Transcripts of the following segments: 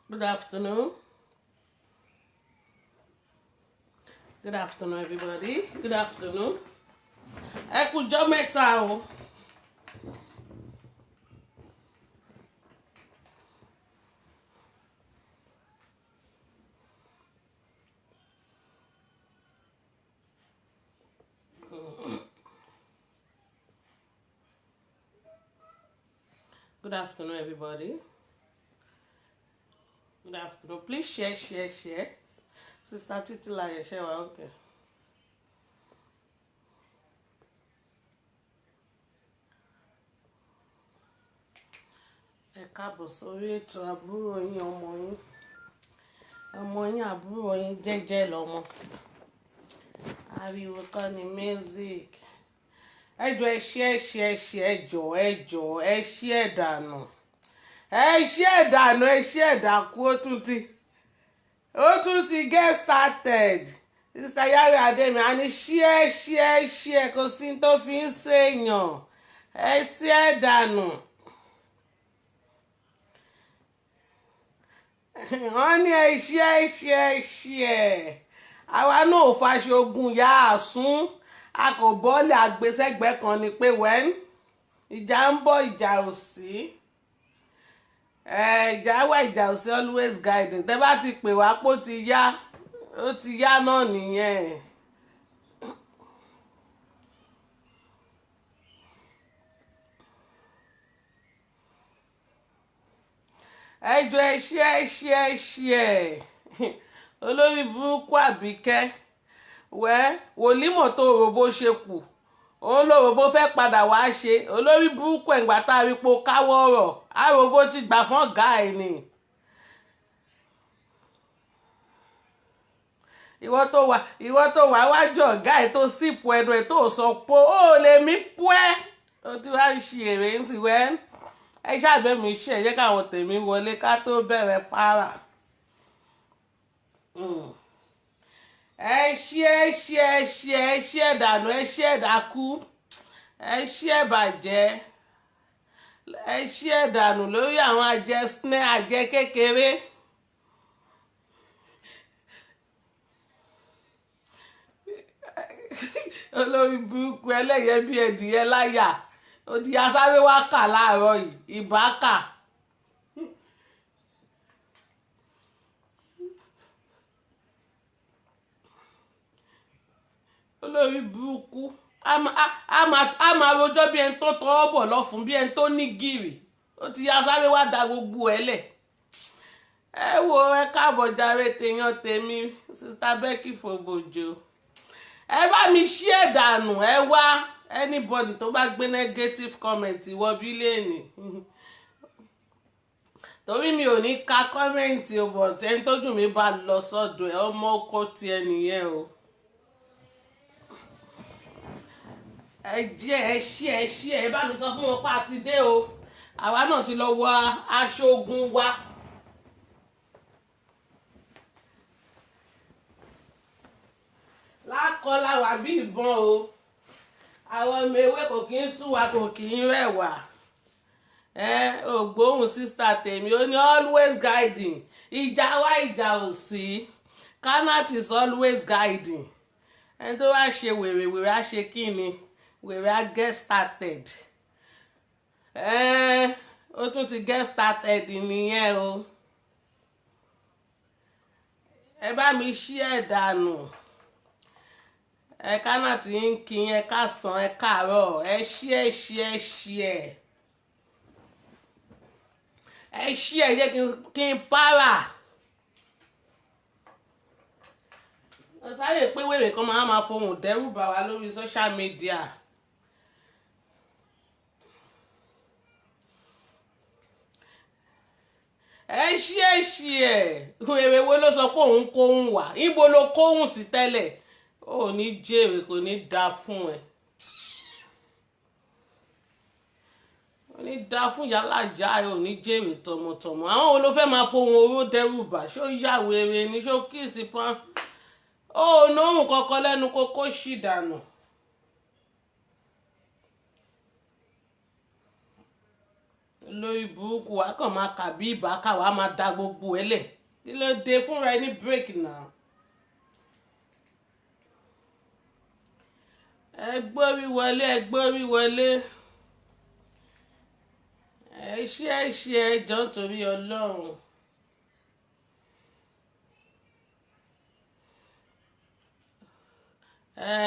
Good afternoon. Good afternoon, everybody. Good afternoon. Ẹ kú ọjọ́ mẹ́ta o. Good afternoon, everybody. Good afternoon. Please share. Sister Titilayo, share wa okay. Ẹ káàbọ̀ sórí ètò àbúrò yín ọmọ yín àbúrò yín jẹ́jẹ́ lọ́mọ. Ariwo kọ́ ni music. Ẹjọ́ ẹ share dànù. Ẹ share dàkú ó tún ti get started. Sister Yari Ademi a ní share kò sí tó fi ń ṣèyàn. Ẹ share dànù. Wọ́n ní ẹ share. Àwa náà ò faṣogun yá àsún. A kò bọ́ọ̀lì àgbésẹ́gbẹ́ kan ni pé wẹ́n ìjà ń bọ̀ ìjà ò sí. Ìjà wà ìjà ò sí always guiding. Tẹ́ bá ti pè wá pé ó ti yá náà nìyẹn. Ẹjọ́ ẹ share. Olórí burúkú Àbíkẹ́ wòlímọ̀ tó rò bó ṣe kù òun ló rò bó fẹ́ padà wá ṣe olórí burúkú ẹ̀ǹgbà tá a rí po káwọ́ ọ̀rọ̀ àrò bó ti gbà fún ọ̀gá ẹ̀ ni. ìwọ tó wà wájú ọ̀gá ẹ̀ tó sípò ẹnu ẹ̀ tó sọ pé ó lè mí pú ẹ́ ó ti wá ń ṣe èrè ń ti wẹ́ ẹ ṣàgbẹ́mí iṣẹ́ ẹ jẹ́ káwọn tèmi wọlé ká tó bẹ̀rẹ̀ para. Ẹ share dànù ẹ share dákú ẹ share bàjẹ́ ẹ share dànù lórí àwọn àjẹ kékeré. Olórí burúkú ẹlẹ́yẹ bí ẹdìyẹ láyà òdì asáré wá kà láàárọ̀ yìí ìbákà. Olórí burúkú a máa rojọ́ bí ẹni tó tọwọ́ bọ̀ lọ́fun bí ẹni tó ní gìrì ó ti yá sáré wá da gbogbo ẹ̀ lẹ̀. Ẹ wo ẹ káàbọ̀ jàre tèèyàn tèmi Sister Becky Fòbòjò ẹ bá mi share dànù ẹ wá anybody tó bá gbé negative comment wọ bí lẹ́nì torí mi ò ní ka comment o but ẹni tójú mi bá lọ sọ́dọ̀ ẹ ọmọ ọkọ tiẹ̀ nìyẹn o. Ẹ share ẹ bá mi sọ fún wọn pa àti dé o àwa náà ti lọ wọ aṣọ ogun wa. Lákọlá wà bí ìbọn o àwọn ọmọ ewé kò kí ń sùn wa kò kí ń rẹwà. Ògbóhùn sister tèmi ó ní always guiding ìjà wá ìjà ò sí Kanat is always guiding. Ẹni tó wá ṣe wèrè á ṣe kí ni wèrè á get started. Ó tún ti get started nìyẹn o. Ẹ bá mi share dànù. Kanat ń kí ẹ káàsán ẹ káàárọ̀ ẹ share. Ẹ share jẹ́ kí n para. Sáré pé wèrè kan máa fohùn dẹ́rù bà wá lórí social media. Ẹ share wèrè wo ló sọ pé òun kóhùn wá ibo ló kóhùn sí tẹ́lẹ̀ ó ní jèrè kò ní dá fún ẹ. Ó ní dá fún yálàjà ẹ ò ní jèrè tọmọtọmọ àwọn wo ló fẹ́ máa fohùn oró dẹ́rù bà ṣó yà wèrè ni ṣó kíìsì pan. ó nóhùn kankan lẹ́nu kókó ṣì dànù. lórí burúkú wa kàn máa kà bí ìbákà wa máa da gbogbo ẹ lẹ̀ kí ló dé fúnra ẹ ní break náà. ẹ gbórí wọlé ẹ ṣe ẹjọ́ nítorí Ọlọ́run.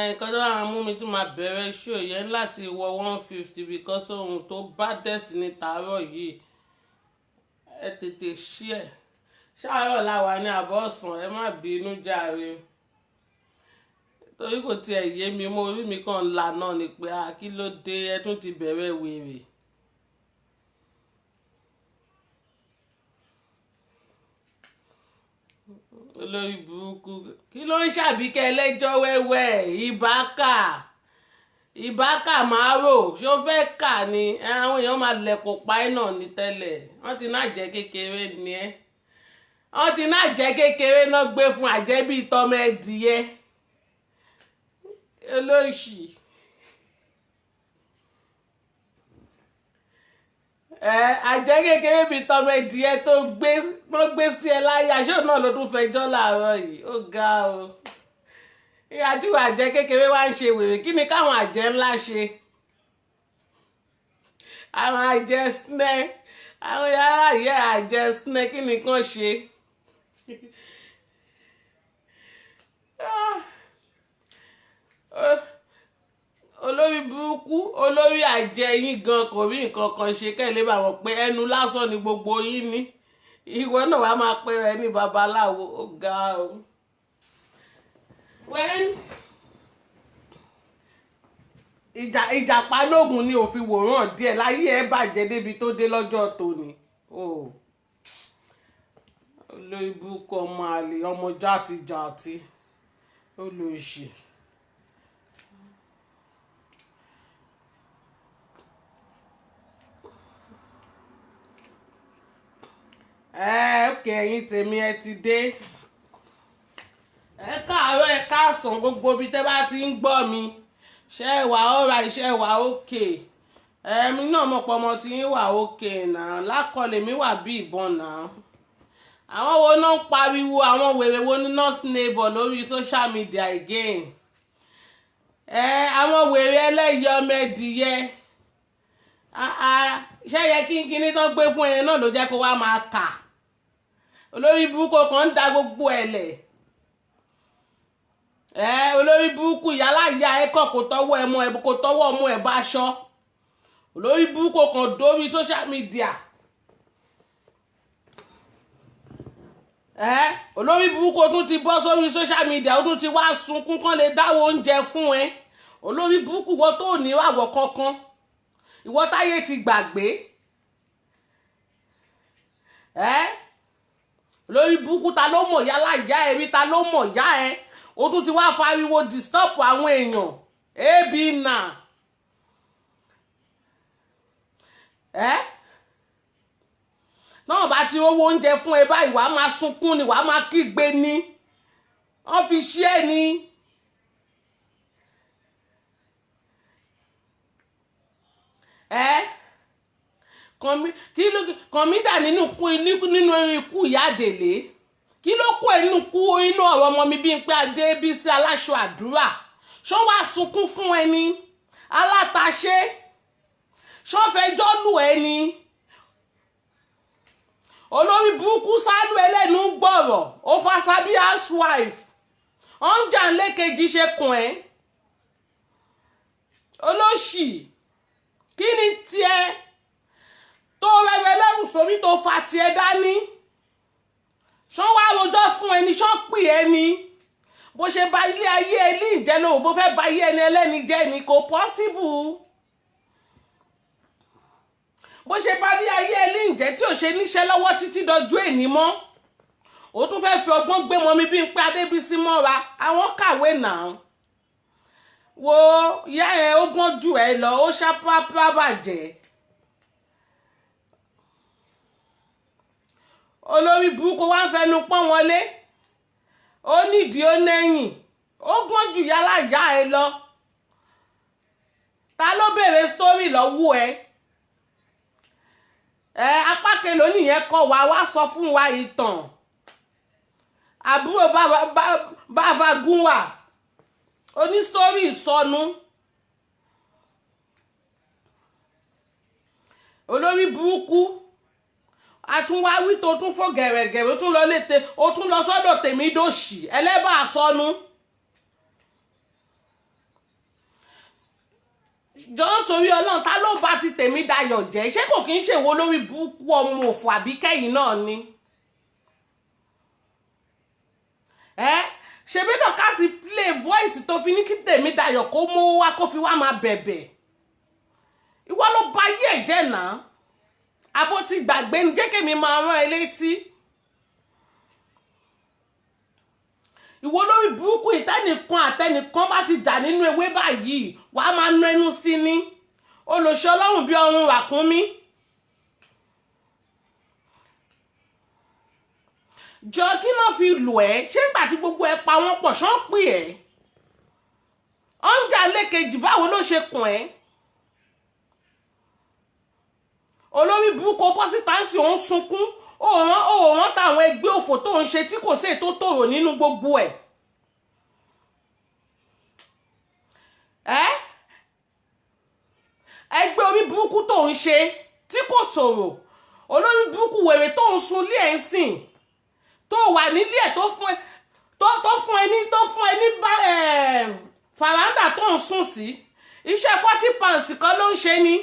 nǹkan tó máa mú mi tún máa bẹ̀rẹ̀ ṣó yẹn láti wọ 150 because ohun tó bá dẹ̀sí ní tàárọ̀ yìí ẹ tètè ṣí ẹ̀ ṣáàrọ̀ làwà ní àbọ̀sán ẹ má bínú jàre torí kò tiẹ̀ yé mi mo orí mi kàn là náà ni pé kí ló dé ẹ tún ti bẹ̀rẹ̀ wèrè. olórí burúkú kí ló ń ṣàbíkẹ́ ẹlẹ́jọ́ wẹ́wẹ́ ìbákà máa rò ṣó fẹ́ kà ni àwọn èèyàn máa lẹ̀kọ̀ pa ẹ́ náà ní tẹ́lẹ̀ wọ́n ti náà jẹ́ kékeré ni ẹ́ wọ́n ti náà jẹ́ kékeré náà gbé fún àjẹ́bí tọmọ ẹ̀dìyẹ olóṣì àjẹ́ kékeré bíi tọmọ ẹ̀dìyẹ tó gbé sí ẹ láyé aṣọ náà ló tún fẹjọ́ láàárọ̀ yìí ó ga o ìyá tí àjẹ́ kékeré wá ń ṣe wèrè kí ni káwọn àjẹ́ ńlá ṣe àwọn àjẹ́ snẹ́ àwọn yàrá ìyá àjẹ́ snẹ́ kí ni kàn ṣe. olórí burúkú olórí àjẹ́ yín gan kò rí nǹkan kan ṣe kẹ́lẹ́ bá wọn pé ẹnu lásán ni gbogbo yín ní ìwọ náà wàá máa pẹ́ rẹ ní babaláwo ó ga o. ìjàpá lóògùn ni òfin wòran díẹ̀ láyé ẹ bàjẹ́ débi tó dé lọ́jọ́ tòní. olórí burúkú ọmọ àlè ọmọ játijàti olóṣì. ókè ẹ̀yin tèmi ẹ ti dé ẹ káàárọ̀ ẹ káàsán gbogbo ibi tẹ́ bá ti ń gbọ́ mi ṣe é wà ọ̀rá iṣẹ́ wà ókè ẹ̀mí náà mọ̀ pọ̀ ọmọ tí yín wà ókè náà lákọlẹ̀ mi wà bí ìbọn náà àwọn wo náà ń pariwo àwọn wèrè wo ní nurse neighbor lórí social media again àwọn wèrè ẹlẹ́yìí ọmọ ẹ̀dìyẹ ṣé yẹ kí n kíní tán gbé fún ẹyẹn náà ló jẹ́ kó wá máa kà olórí burúkú kan ń da gbogbo ẹ̀ lẹ̀ olórí burúkú yálà ìyá ẹ kọ̀ kó tọwọ́ ẹ mú ẹ kó tọwọ́ mú ẹ bá aṣọ olórí burúkú kan dórí social media olórí burúkú tún ti bọ́ sórí social media ó tún ti wá sunkún kán lè dáwọ́ oúnjẹ fún ẹ olórí burúkú wọ́n tó ní àwọ̀ kankan ìwọ táyé ti gbàgbé lórí burúkú ta ló mọ̀ yálà ìyá ẹ rí ta ló mọ̀ yá ẹ ó tún ti wá fariwo disturb àwọn èèyàn ebi nà náà bá ti rówó oúnjẹ fún ẹ báyìí wàá máa sunkún ni wàá máa kígbe ni wọ́n fi ṣí ẹ ni. kàn mí dà nínú ikú ìyá àdèlé kí ló kó inú ọ̀rọ̀ ọmọ mi bíi pé Adébísí aláṣọ àdúrà ṣó wá sunkún fún ẹni alátaṣe ṣó fẹjọ́ lù ẹni olórí burúkú sálú ẹlẹ́nu gbọ̀rọ̀ ó fásá bí housewife ọ̀njà ńlẹ́kejì ṣe kùn ẹ́ olóṣì kí ni tiẹ̀ tó rẹ̀rẹ̀ lẹ́rù sórí tó fa tiẹ̀ dání ṣọ́ wá rojọ́ fún ẹni ṣọ́ pè ẹni bó ṣe ba ilé ayé ẹlí ìjẹ́ lóhùn bó fẹ́ ba ayé ẹni ẹlẹ́ni jẹ́ ni kò pọ́síbù bó ṣe ba ilé ayé ẹlí ìjẹ́ tí ò ṣe níṣẹ́ lọ́wọ́ títí dọjú èní mọ́ ó tún fẹ́ fi ọgbọ́n gbé mọ́ mi bí n pé Adébísí mọ́ra àwọn kàwé náà wo ìyá ẹ ó gbọ́n jù ẹ lọ ó ṣàpápá bàjẹ́ olórí burúkú wá ń fẹnu pọ́n wọn lé ó ní nídìí ó nẹ́yìn ó gbọ́n jù yálà yá ẹ lọ ta ló béèrè story lọ́wọ́ ẹ apá kelo nìyẹn kọ́ wa wá sọ fún wa ìtàn àbúrò bàbá gún wa oní story ìsọnù olórí burúkú àtúnwáwí tó tún fò gẹ̀rẹ̀gẹ̀rẹ̀ ó tún lọ létè ó tún lọ sọ́dọ̀ tèmi dòṣì ẹlẹ́bàá sọnù jọ torí ọlọ́run ta ló bá ti tèmi dayọ̀ jẹ́ ṣé kò kí ń ṣèwọ lórí burúkú ọmọ òfò àbí kẹ́yìn náà ni ṣebí Dorcas play voice tó fi ní kí tèmi dayọ̀ kó mú wá kó fi wá máa bẹ̀bẹ̀ ìwọ ló bá yé ẹ̀jẹ̀ náà abo ti gbàgbé ní kékeré mi máa rán ẹ létí ìwọ lórí burúkú ìtẹnìkan àtẹnìkan bá ti dà nínú ewé báyìí wàá máa nu ẹnu sí ni olùṣọ́ ọlọ́run bí ọrùn ràkúnmí jọ kí náà fi lù ẹ́ ṣé nígbà tí gbogbo ẹ pa wọ́n pọ̀ ṣán pè ẹ́ ọ̀njà lẹ́kejì báwo ló ṣe kùn ẹ́ olórí burúkú pọ́sítàǹsì òun sunkún òòrán táwọn ẹgbẹ́ òfò tó ń ṣe tí kò sí ètò tòrò nínú gbogbo ẹ̀ ẹgbẹ́ orí burúkú tó ń ṣe tí kò tòrò olórí burúkú wèrè tó ń sun ilé ẹ̀ ń sìn tó wà nílé ẹ̀ tó fún ẹ ní fàràǹdà tó ń sùn sí iṣẹ́ £40 kan ló ń ṣe ni.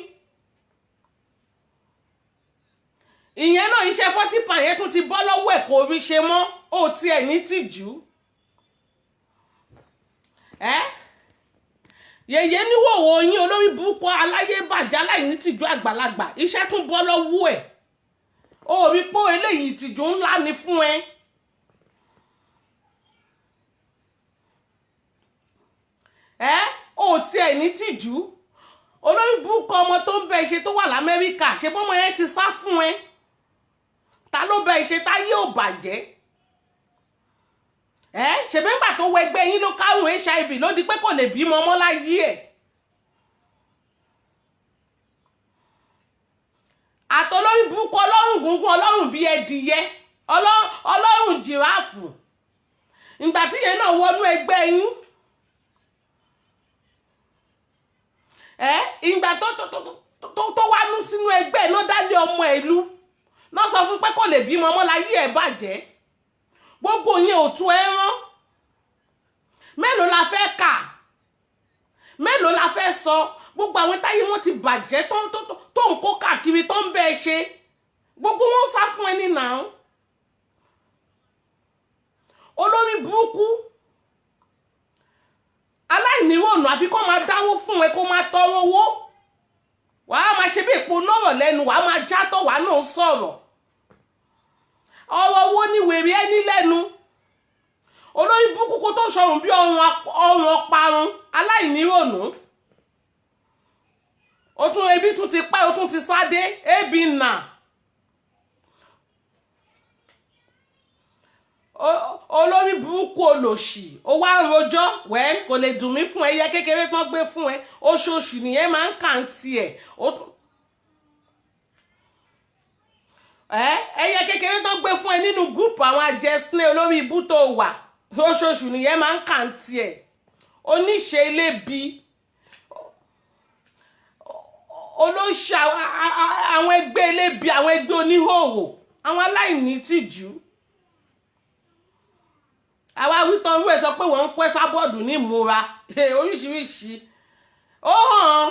ìyẹn náà iṣẹ́ £40 yẹn tún ti bọ́ lọ́wọ́ ẹ̀ kò rí ṣe mọ́ ó tiẹ̀ ní tìjú yèyé níwòwò yín olórí burúkú aláyé bàjẹ́ aláìní tìjú àgbàlagbà iṣẹ́ tún bọ́ lọ́wọ́ ẹ̀ ó rí pé eléyìí tìjú ńlá ni fún ẹ ó tiẹ̀ ní tìjú olórí burúkú ọmọ tó ń bẹ ṣe tó wà l'Amẹ́ríkà ṣe bọ́mọ yẹn ti sá fún ẹ ta ló bẹ ìṣe táyé ò bàjẹ́ ṣèbí ńgbà tó wọ ẹgbẹ́ yín ló kárùn HIV ló di pé kò lè bímọ ọmọ láyé ẹ̀ àtọlórí burúkú ọlọ́run gúngún ọlọ́run bíi ẹdìyẹ ọlọ́run jìráàfù ìgbà tí yẹn náà wọnú ẹgbẹ́ yín ìgbà tó wánú sínú ẹgbẹ́ náà dálé ọmọ ìlú náà sọ fún pé kò lè bímọ ọmọ láyé ẹ̀ bàjẹ́ gbogbo yẹn ò tú ẹ rán mélòó la fẹ́ kà mélòó la fẹ́ sọ gbogbo àwọn táyé wọn ti bàjẹ́ tó ń kó káàkiri tó ń bẹ́ẹ̀ ṣe gbogbo wọn sá fún ẹni náà olórí burúkú aláìníròònù àfi kó máa dáwó fún ẹ kó máa tọrọ owó wàá máa ṣe bí èpo nọ́rọ̀ lẹ́nu wàá máa játọ̀ wàá náà sọ̀rọ̀ ọ̀rọ̀ owó ní wèrè ẹni lẹ́nu olórí burúkú kó tó sọrùn bí ọrùn ọparun aláìníròònù ó tún ebi tún ti pẹ́ ó tún ti sáde ebi nà olórí burúkú olòṣì ó wá ń rojọ́ wẹ́ẹ́ kò lè dùn mí fún ẹyẹ kékeré tán gbé fún ẹ oṣooṣù nìyẹn máa ń kà ń tiẹ̀ ẹyẹ kékeré tán gbé fún ẹ nínú gúùpù àwọn àjẹsílẹ̀ olórí ibú tó wà oṣooṣù nìyẹn máa ń kà ń tiẹ̀ oníṣe ilébi olóṣì àwọn ẹgbẹ́ ilébi àwọn ẹgbẹ́ oníhòòhò àwọn aláìní tìjú àwa wítọ́ ń rẹ̀ sọ pé wọ́n ń pẹ́ sábọ́ọ̀dù ní ìmúra oríṣiríṣi ó hàn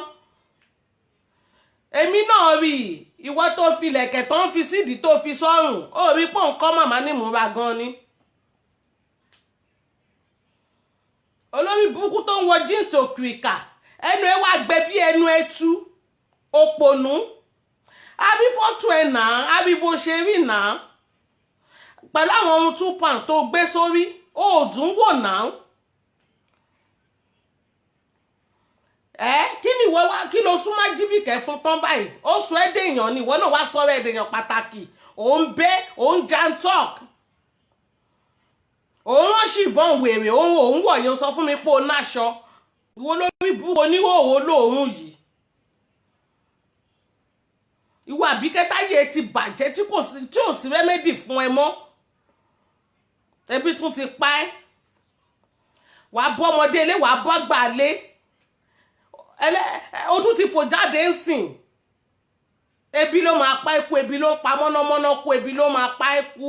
èmi náà rí ìwọ tó fi lẹ̀kẹ̀ tó ń fi sídìí tó fi sọ́rùn ó rí pọ̀ nǹkan màmá ní ìmúra gan ni olórí burúkú tó ń wọ jíǹsì òkìrìkà ẹnu ẹ wá gbẹ bí ẹnu ẹtú òpònú àbí fọ́tò ẹ̀ náà àbí bó ṣe rí náà pẹ̀lú àwọn ohun £2 tó gbé sórí òòdùn wò náà kí ni ìwọ wá kí ló súnmọ́ jíbìkẹ́ fún tán báyìí ó sọ ẹ́ dèèyàn ni ìwọ náà wá sọ̀rọ̀ ẹ̀ dèèyàn pàtàkì òun bẹ́ òun jantok òun rán ṣìvọ́n wèrè òun wọ̀ yẹn sọ fún mi pé ó náṣọ ìwọ lórí burúkú oníhòòhò lóòrùn yìí ìwọ Àbíkẹ́ táyé ti bàjẹ́ tí ò sí rẹ́mẹ́dì fún ẹ mọ́ ebi tún ti pa ẹ́ wàá bọ́ ọmọdé ilé wàá bọ́ àgbà ilé ó tún ti fò jáde ń sìn ebi ló máa pa ikú ebi ló ń pa mọ́nàmọ́ná kú ebi ló máa pa ikú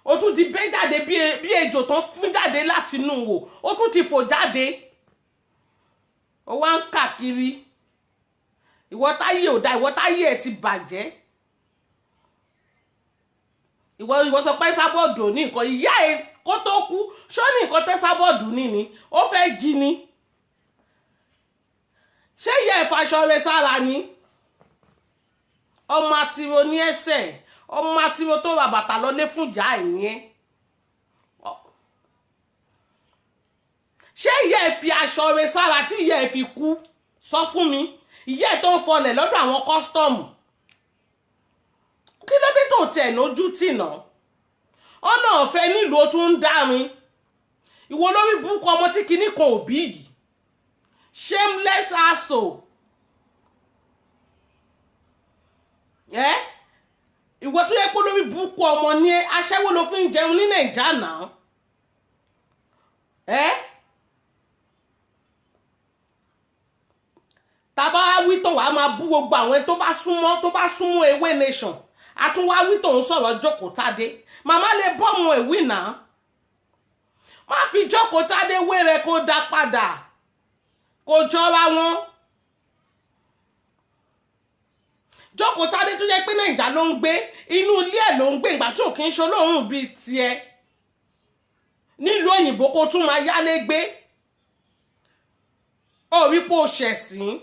ó tún ti bẹ́ jáde bí ejò tán fún jáde láti inú wò ó tún ti fò jáde ó wá ń káàkiri ìwọ táyé ò dá ìwọ táyé ẹ ti bàjẹ́ ìwọ sọ pé Sábọ̀dù ní nǹkan ìyá ẹ kó tó kú ṣó ní nǹkan tẹ́ Sábọ̀dù ní ni ó fẹ́ jí ni ṣé ìyá ẹ faṣọ rẹ sára ni ọmọ àtìrò ní ẹsẹ̀ ọmọ àtìrò tó ra bàtà lọlé fún ìyá ẹ yẹn ṣé ìyá ẹ fi aṣọ rẹ sára tí ìyá ẹ fi kú sọ fún mi ìyá ẹ tó ń fọlẹ̀ lọ́dọ̀ àwọn kọ́sítọ́ọ̀mù kí ló dé tó tẹ̀ lójú tìǹà ọ̀nà ọ̀fẹ́ nílùú ó tún ń dárin ìwọ lórí burúkú ọmọ tí kinní kan òbí yìí shameless asshole ìwọ tó yẹ kó lórí burúkú ọmọ ní aṣẹ́wó ló fi ń jẹun ní Nàìjíríà náà tàbá wí tó wàá máa bú gbogbo àwọn tó bá súnmọ́ ewé nation àtúnwá wí tó ń sọ̀rọ̀ Jókòó Tádé màmá lè bọ́ọ̀mù ẹ̀wí náà má fi Jókòó Tádé wé rẹ kó dá padà kó jọra wọn Jókòó Tádé tó yẹ pé Nàìjíríà ló ń gbé inú ilé ẹ̀ ló ń gbé ìgbà tó kì í ṣe olóhùn bíi tiẹ̀ nílùú òyìnbó kó tún máa yálé gbé ó rí pé ó ṣẹ̀sìn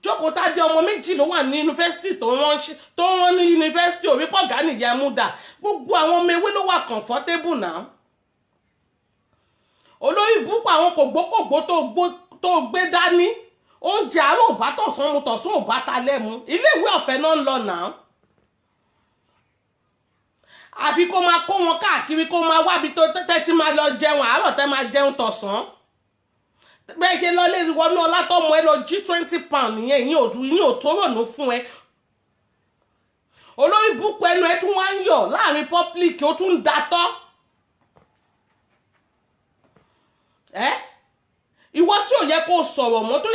Jókòó Tádé ọmọ méjì ló wà ní yunifásitì tó rán ní yunifásitì orí pọ̀gá nìyá múdà gbogbo àwọn ọmọ ewé ló wà comfortable náà olórí búkú àwọn kògbókògbó tó gbé dání oúnjẹ àárọ̀ ò bá tọ̀sán mu tọ̀sán ò bá ta lẹ́mu iléèwé ọ̀fẹ́ náà ń lọ náà àfi kó máa kó wọn káàkiri kó máa wábi tó tẹ́tẹ́ tí máa lọ jẹun àárọ̀ tẹ́ máa jẹun tọ̀sán bẹ́ẹ̀ ṣe lọ lé wọnú ọlátọ́mọ ẹ lọ jí 20 pound nìyẹn ìyẹn ò tó rònú fún ẹ olórí búkú ẹnu ẹ tún wá ń yọ láàrin public ó tún ń datọ́ ìwọ tí ò yẹ kó sọ̀rọ̀ mọ́ tó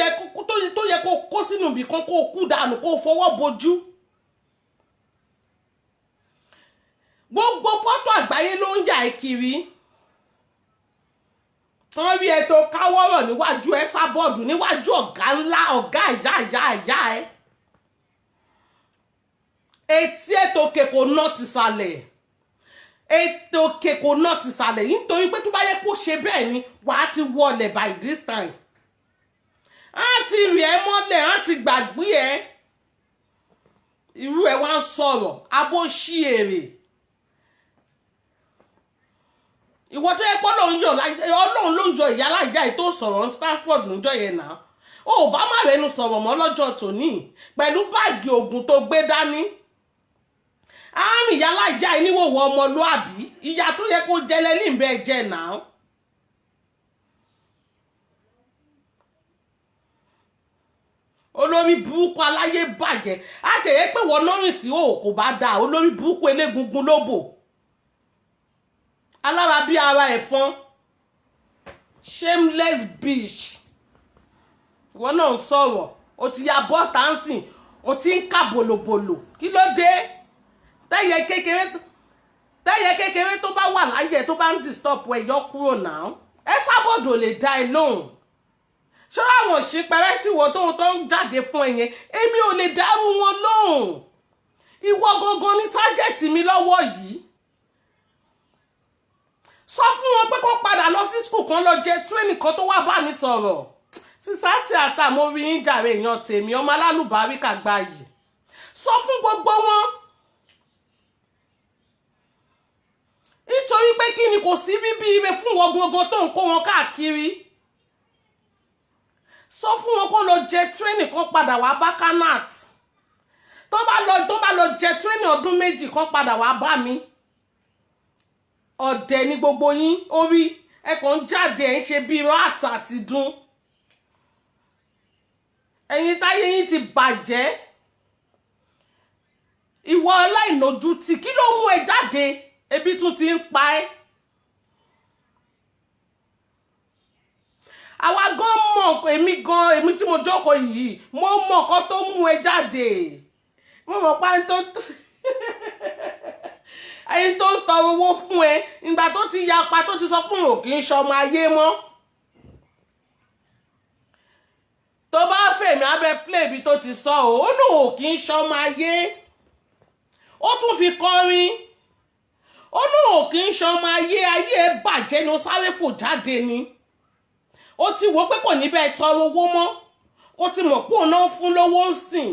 yẹ kó kó sínú ibì kan kó kú dànù kó fọwọ́ bojú gbogbo fọ́tò àgbáyé ló ń yà ẹ́ kiri wọ́n rí ẹ tó káwọ́rọ̀ níwájú ẹ Sábọ̀dù níwájú ọ̀gá ńlá ọ̀gá ìyá ẹ etí ètò kèkò náà ti sàlẹ̀ ètò kèkò náà ti sàlẹ̀ nítorí pé tó bá yẹ kó ṣe bẹ́ẹ̀ ni wàá ti wọlé by this time á ti rí ẹ mọ́lẹ̀ á ti gbàgbé ẹ irú ẹ wá ń sọ̀rọ̀ abó ṣí èrè ìwọ tó yẹ pé Ọlọ́run ló yọ ìyá aláìjà yìí tó sọ̀rọ̀ ní Stanford níjọ́ yẹn náà ó bá má rẹnu sọ̀rọ̀ mọ́ lọ́jọ́ tòní pẹ̀lú báàgì oògùn tó gbé dání àárín ìyá aláìjà yìí níwòwò ọmọlúàbí ìyá tó yẹ kó jẹlẹ ní ìbẹ́ jẹ náà olórí burúkú aláyé bàjẹ́ àtẹ̀yẹ pé wọ́n lọ́rùn sí òkò bá dáa olórí burúkú elégungun lóbò alára bí ara ẹ̀fọn shameless bitch ìwọ náà ń sọ̀rọ̀ o ti ya bọ́ọ̀tà ń sìn o ti ń kà bòlòbòlò kí ló dé tẹ́yẹ kékeré tó bá wà láyé tó bá ń disturb ẹ yọ kúrò náà ẹ Sábọ̀dù lè dá ẹ lóhùn ṣọ́ra àwọn òṣìpẹ̀rẹ́ tí wọ́n tó ń jáde fún ẹ yẹn èmi ò lè dárú wọn lóhùn ìwọ gangan ní tájẹ̀tì mi lọ́wọ́ yìí sọ fún wọn pé kó padà lọ sí skul kan lọ jẹ tírénì kan tó wá bá mi sọ̀rọ̀ sísáàtì àtàmọ́ orí yín jàre èèyàn tèmi ọmọ alálùbáríkà gba yìí sọ fún gbogbo wọn nítorí pé kí ni kò sí bíbí ire fún wọn gbogbo tó ń kó wọn káàkiri sọ fún wọn kó lọ jẹ tírénì kan padà wá bá Kanat tó bá lọ jẹ tírénì ọdún méjì kan padà wá bá mi ọ̀dẹ̀ ní gbogbo yín orí ẹ kàn ń jáde ẹ̀ ń ṣe bíi ráàtà àti dún ẹ̀yin táyé yín ti bàjẹ́ ìwọ aláìlójútì kí ló mú ẹ jáde ebi tún ti ń pa ẹ́ àwa gan mọ̀ èmi tí mo jókòó yìí mo mọ̀ nǹkan tó mú ẹ jáde mo mọ̀ pa ẹni tó ń tọrọ owó fún ẹ ìgbà tó ti yapa tó ti sọ pé òun kì í ṣọmọ ayé mọ́ tó bá fèmí abẹ́ play ibi tó ti sọ ó lóun kì í ṣọmọ ayé ó tún fi kọrin ó lóun kì í ṣọmọ ayé bàjẹ́ ni ó sáré fò jáde ni ó ti wò pé kò ní bẹ́ẹ̀ tọrọ owó mọ́ ó ti mọ̀ pé òun náà fún lówó ń sìn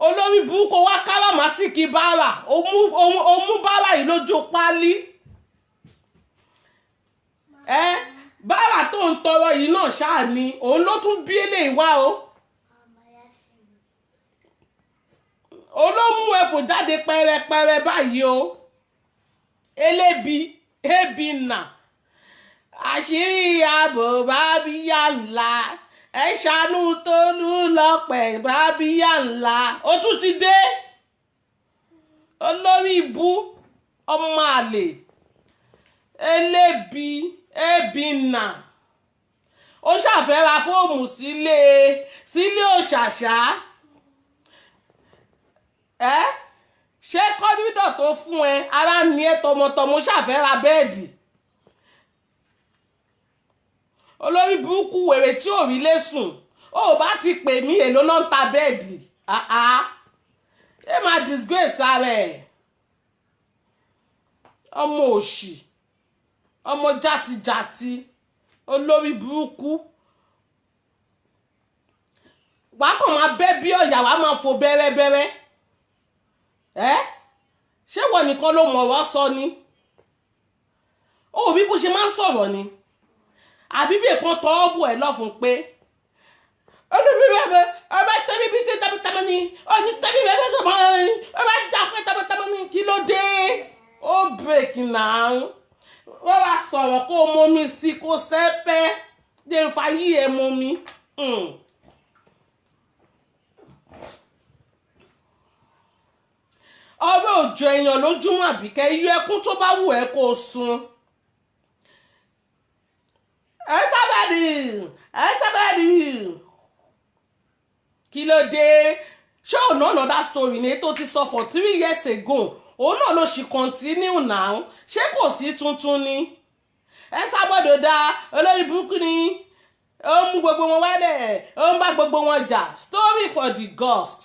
olórí burúkú wá káràmásìkì bára ó mú bára yìí lójú páálí bára tó ń tọrọ yìí náà ṣáà ni òun ló tún bí eléyìí wá o olómú ẹ̀fọ́ jáde pẹrẹpẹrẹ báyìí o ebi nà àṣírí ààbò bábíyá ńlá ẹ ṣàánú Tolú lọ́pẹ̀ bábíyá ńlá ó tún ti dé olórí ibú ọmọ àlè ebi nà ó ṣàfẹ́ra fóòmù sílé òṣàṣà ṣé kọ́rídọ̀ tó fún ẹ ara ní ẹ tọmọtọmọ ṣàfẹ́ra bẹ́ẹ̀dì olórí burúkú wèrè tí ò rí lé sùn ó bá ti pè mí èlò náà ń ta bẹ́ẹ̀dì ẹ máa disgrace ara ẹ̀ ọmọ òṣì ọmọ játijàti olórí burúkú wàá kàn máa bẹ́ bí ọ̀yà wàá máa fò bẹ́rẹ́bẹ́rẹ́ ṣé wọ́n nìkan ló mọ̀ ọ̀rọ̀ sọ ni ó bí bó ṣe máa ń sọ̀rọ̀ ni àbí bí èkó tọ́ ọ́ bù ẹ̀ lọ́fun pé ọba tẹ́bí bí tí tabatama ni ọ̀ní tẹ́bí bí ẹgbẹ́ tọ́mọ ni ọba jà fún tabatama ni kí ló dé ó break náà wọ́n wá sọ̀rọ̀ kó o mọ́mí sí kó sẹ́pẹ́ dé n fa yí ẹ mọ́mí. ọ̀rọ̀ òjò èèyàn lójúmọ́ àbíkẹ́ iye ẹkún tó bá wù ẹ́ kó o sun. ẹ kí ló dé ṣé òun náà lọ that story ní tó ti sọ for 3 years ago òun náà ló ṣì continue now ṣé kò sí tuntun ni ẹ sábọ́dọ̀ dá olórí burúkú ni ó mú gbogbo wọn wálẹ̀ ó ń bá gbogbo wọn jà story for the ghost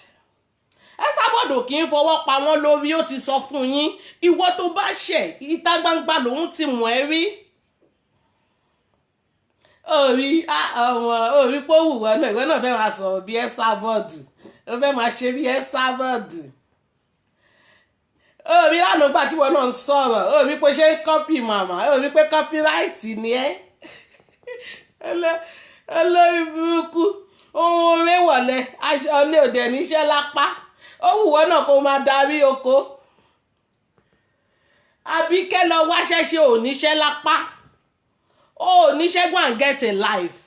ẹ sábọ́dọ̀ kì í fọwọ́ pa wọ́n lórí ó ti sọ fún yín ìwọ tó bá ṣẹ̀ ìta gbangba lòun ti mọ̀ ẹ́ rí orí pé òwú wọn náà ìwé náà fẹ́ máa sọ̀rọ̀ bí ẹ sábọ́ọ̀dù ó fẹ́ máa ṣe bí ẹ sábọ́ọ̀dù orí lánàá gbà tí wọn náà ń sọ̀rọ̀ orí pé ṣe ń kọ́pì màmá orí pé kọ́píráìtì ni ẹ́ olórí burúkú ohun orí wọ̀lẹ́ ọlẹ́ òde níṣẹ́ lápá ó wù wọ́n náà kó máa darí oko Àbíkẹ́ lọ wáṣẹ́ ṣe òníṣẹ́ lápá oníṣẹ́ go and get a life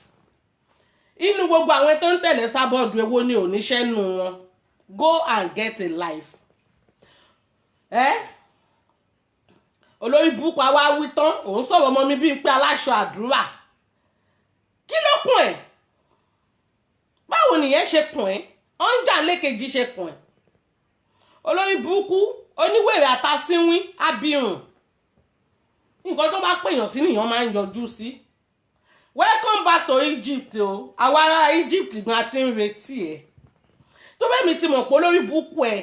inú gbogbo àwọn tó ń tẹ̀lé Sábọ̀dù èwo ni oníṣẹ́ nù wọn go and get a life olórí burúkú àwa wí tán òun sọ̀rọ̀ ọmọ mi bíi pé aláṣọ àdúrà kí ló kún ẹ̀ báwo nìyẹn ṣe kún ẹ̀ ọ̀njà lẹ́kẹ̀jì ṣe kún ẹ̀ olórí burúkú oníwèrè àtàsínwín abirùn nǹkan tó bá pèèyàn sí nìyàn máa ń yọjú sí welcome back to Egypt o àwa ará Egypt gan ti ń retí ẹ tó bẹ́ẹ̀ mi ti mọ̀ pé olórí burúkú ẹ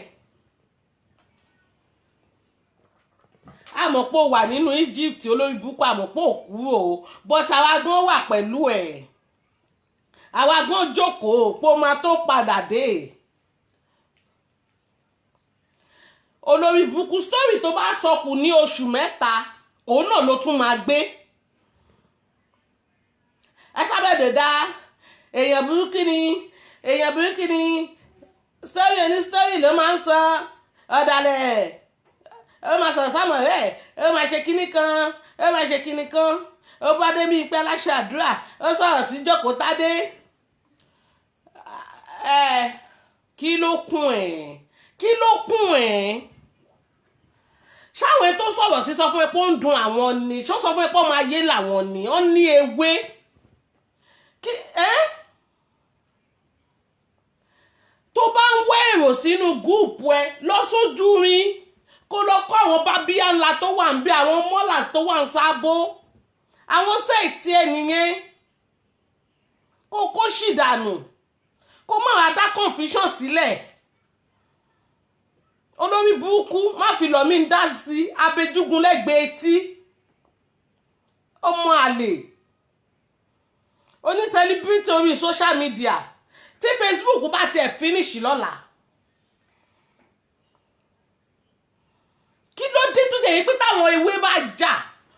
àmọ́ pé ó wà nínú Egypt olórí burúkú àmọ́ pé ó kú o but àwa gan wà pẹ̀lú ẹ̀ àwa gan jókòó pé ó máa tó padà dé olórí burúkú story tó bá sọkù ní oṣù mẹ́ta òun náà ló tún máa gbé ẹ sábẹ́dẹ̀ dá èèyàn burúkú ni story ló máa ń sọ ọ̀dàlẹ̀ ó máa sọ̀rọ̀ sámọ̀ rẹ̀ ó máa ṣe kinní kan ó máa ṣe kinní kan ó bá dé bíi pé aláṣẹ àdúrà ó sọ̀rọ̀ sí Jókòó Tádé kí ló kún ẹ̀ kí ló kún ẹ̀ ṣáwọn tó sọ̀rọ̀ sí sọ fún ẹ pé ó ń dun àwọn ni ṣó sọ fún ẹ pé ọmọ ayé làwọn ni ó ní ewé kí tó bá ń wá èrò sínú gúùpù ẹ lọ sójú rin kó lọ kọ́ àwọn bábíyá ńlá tó wà ń bí àwọn mọ́là tó wà ń Sábó àwọn sẹ́ẹ̀tì ẹ nìyẹn kó sì dànù kó má wàá dá confusion sílẹ̀ olórí burúkú má fi lọ mí ń dá sí abẹ́júgun lẹ́gbẹ̀ẹ́ etí ọmọ àlè oní celebrity orí social media tí Facebook bá tiẹ̀ finish lọ́la kí ló dé tó dé yìí pé táwọn ewé bá jà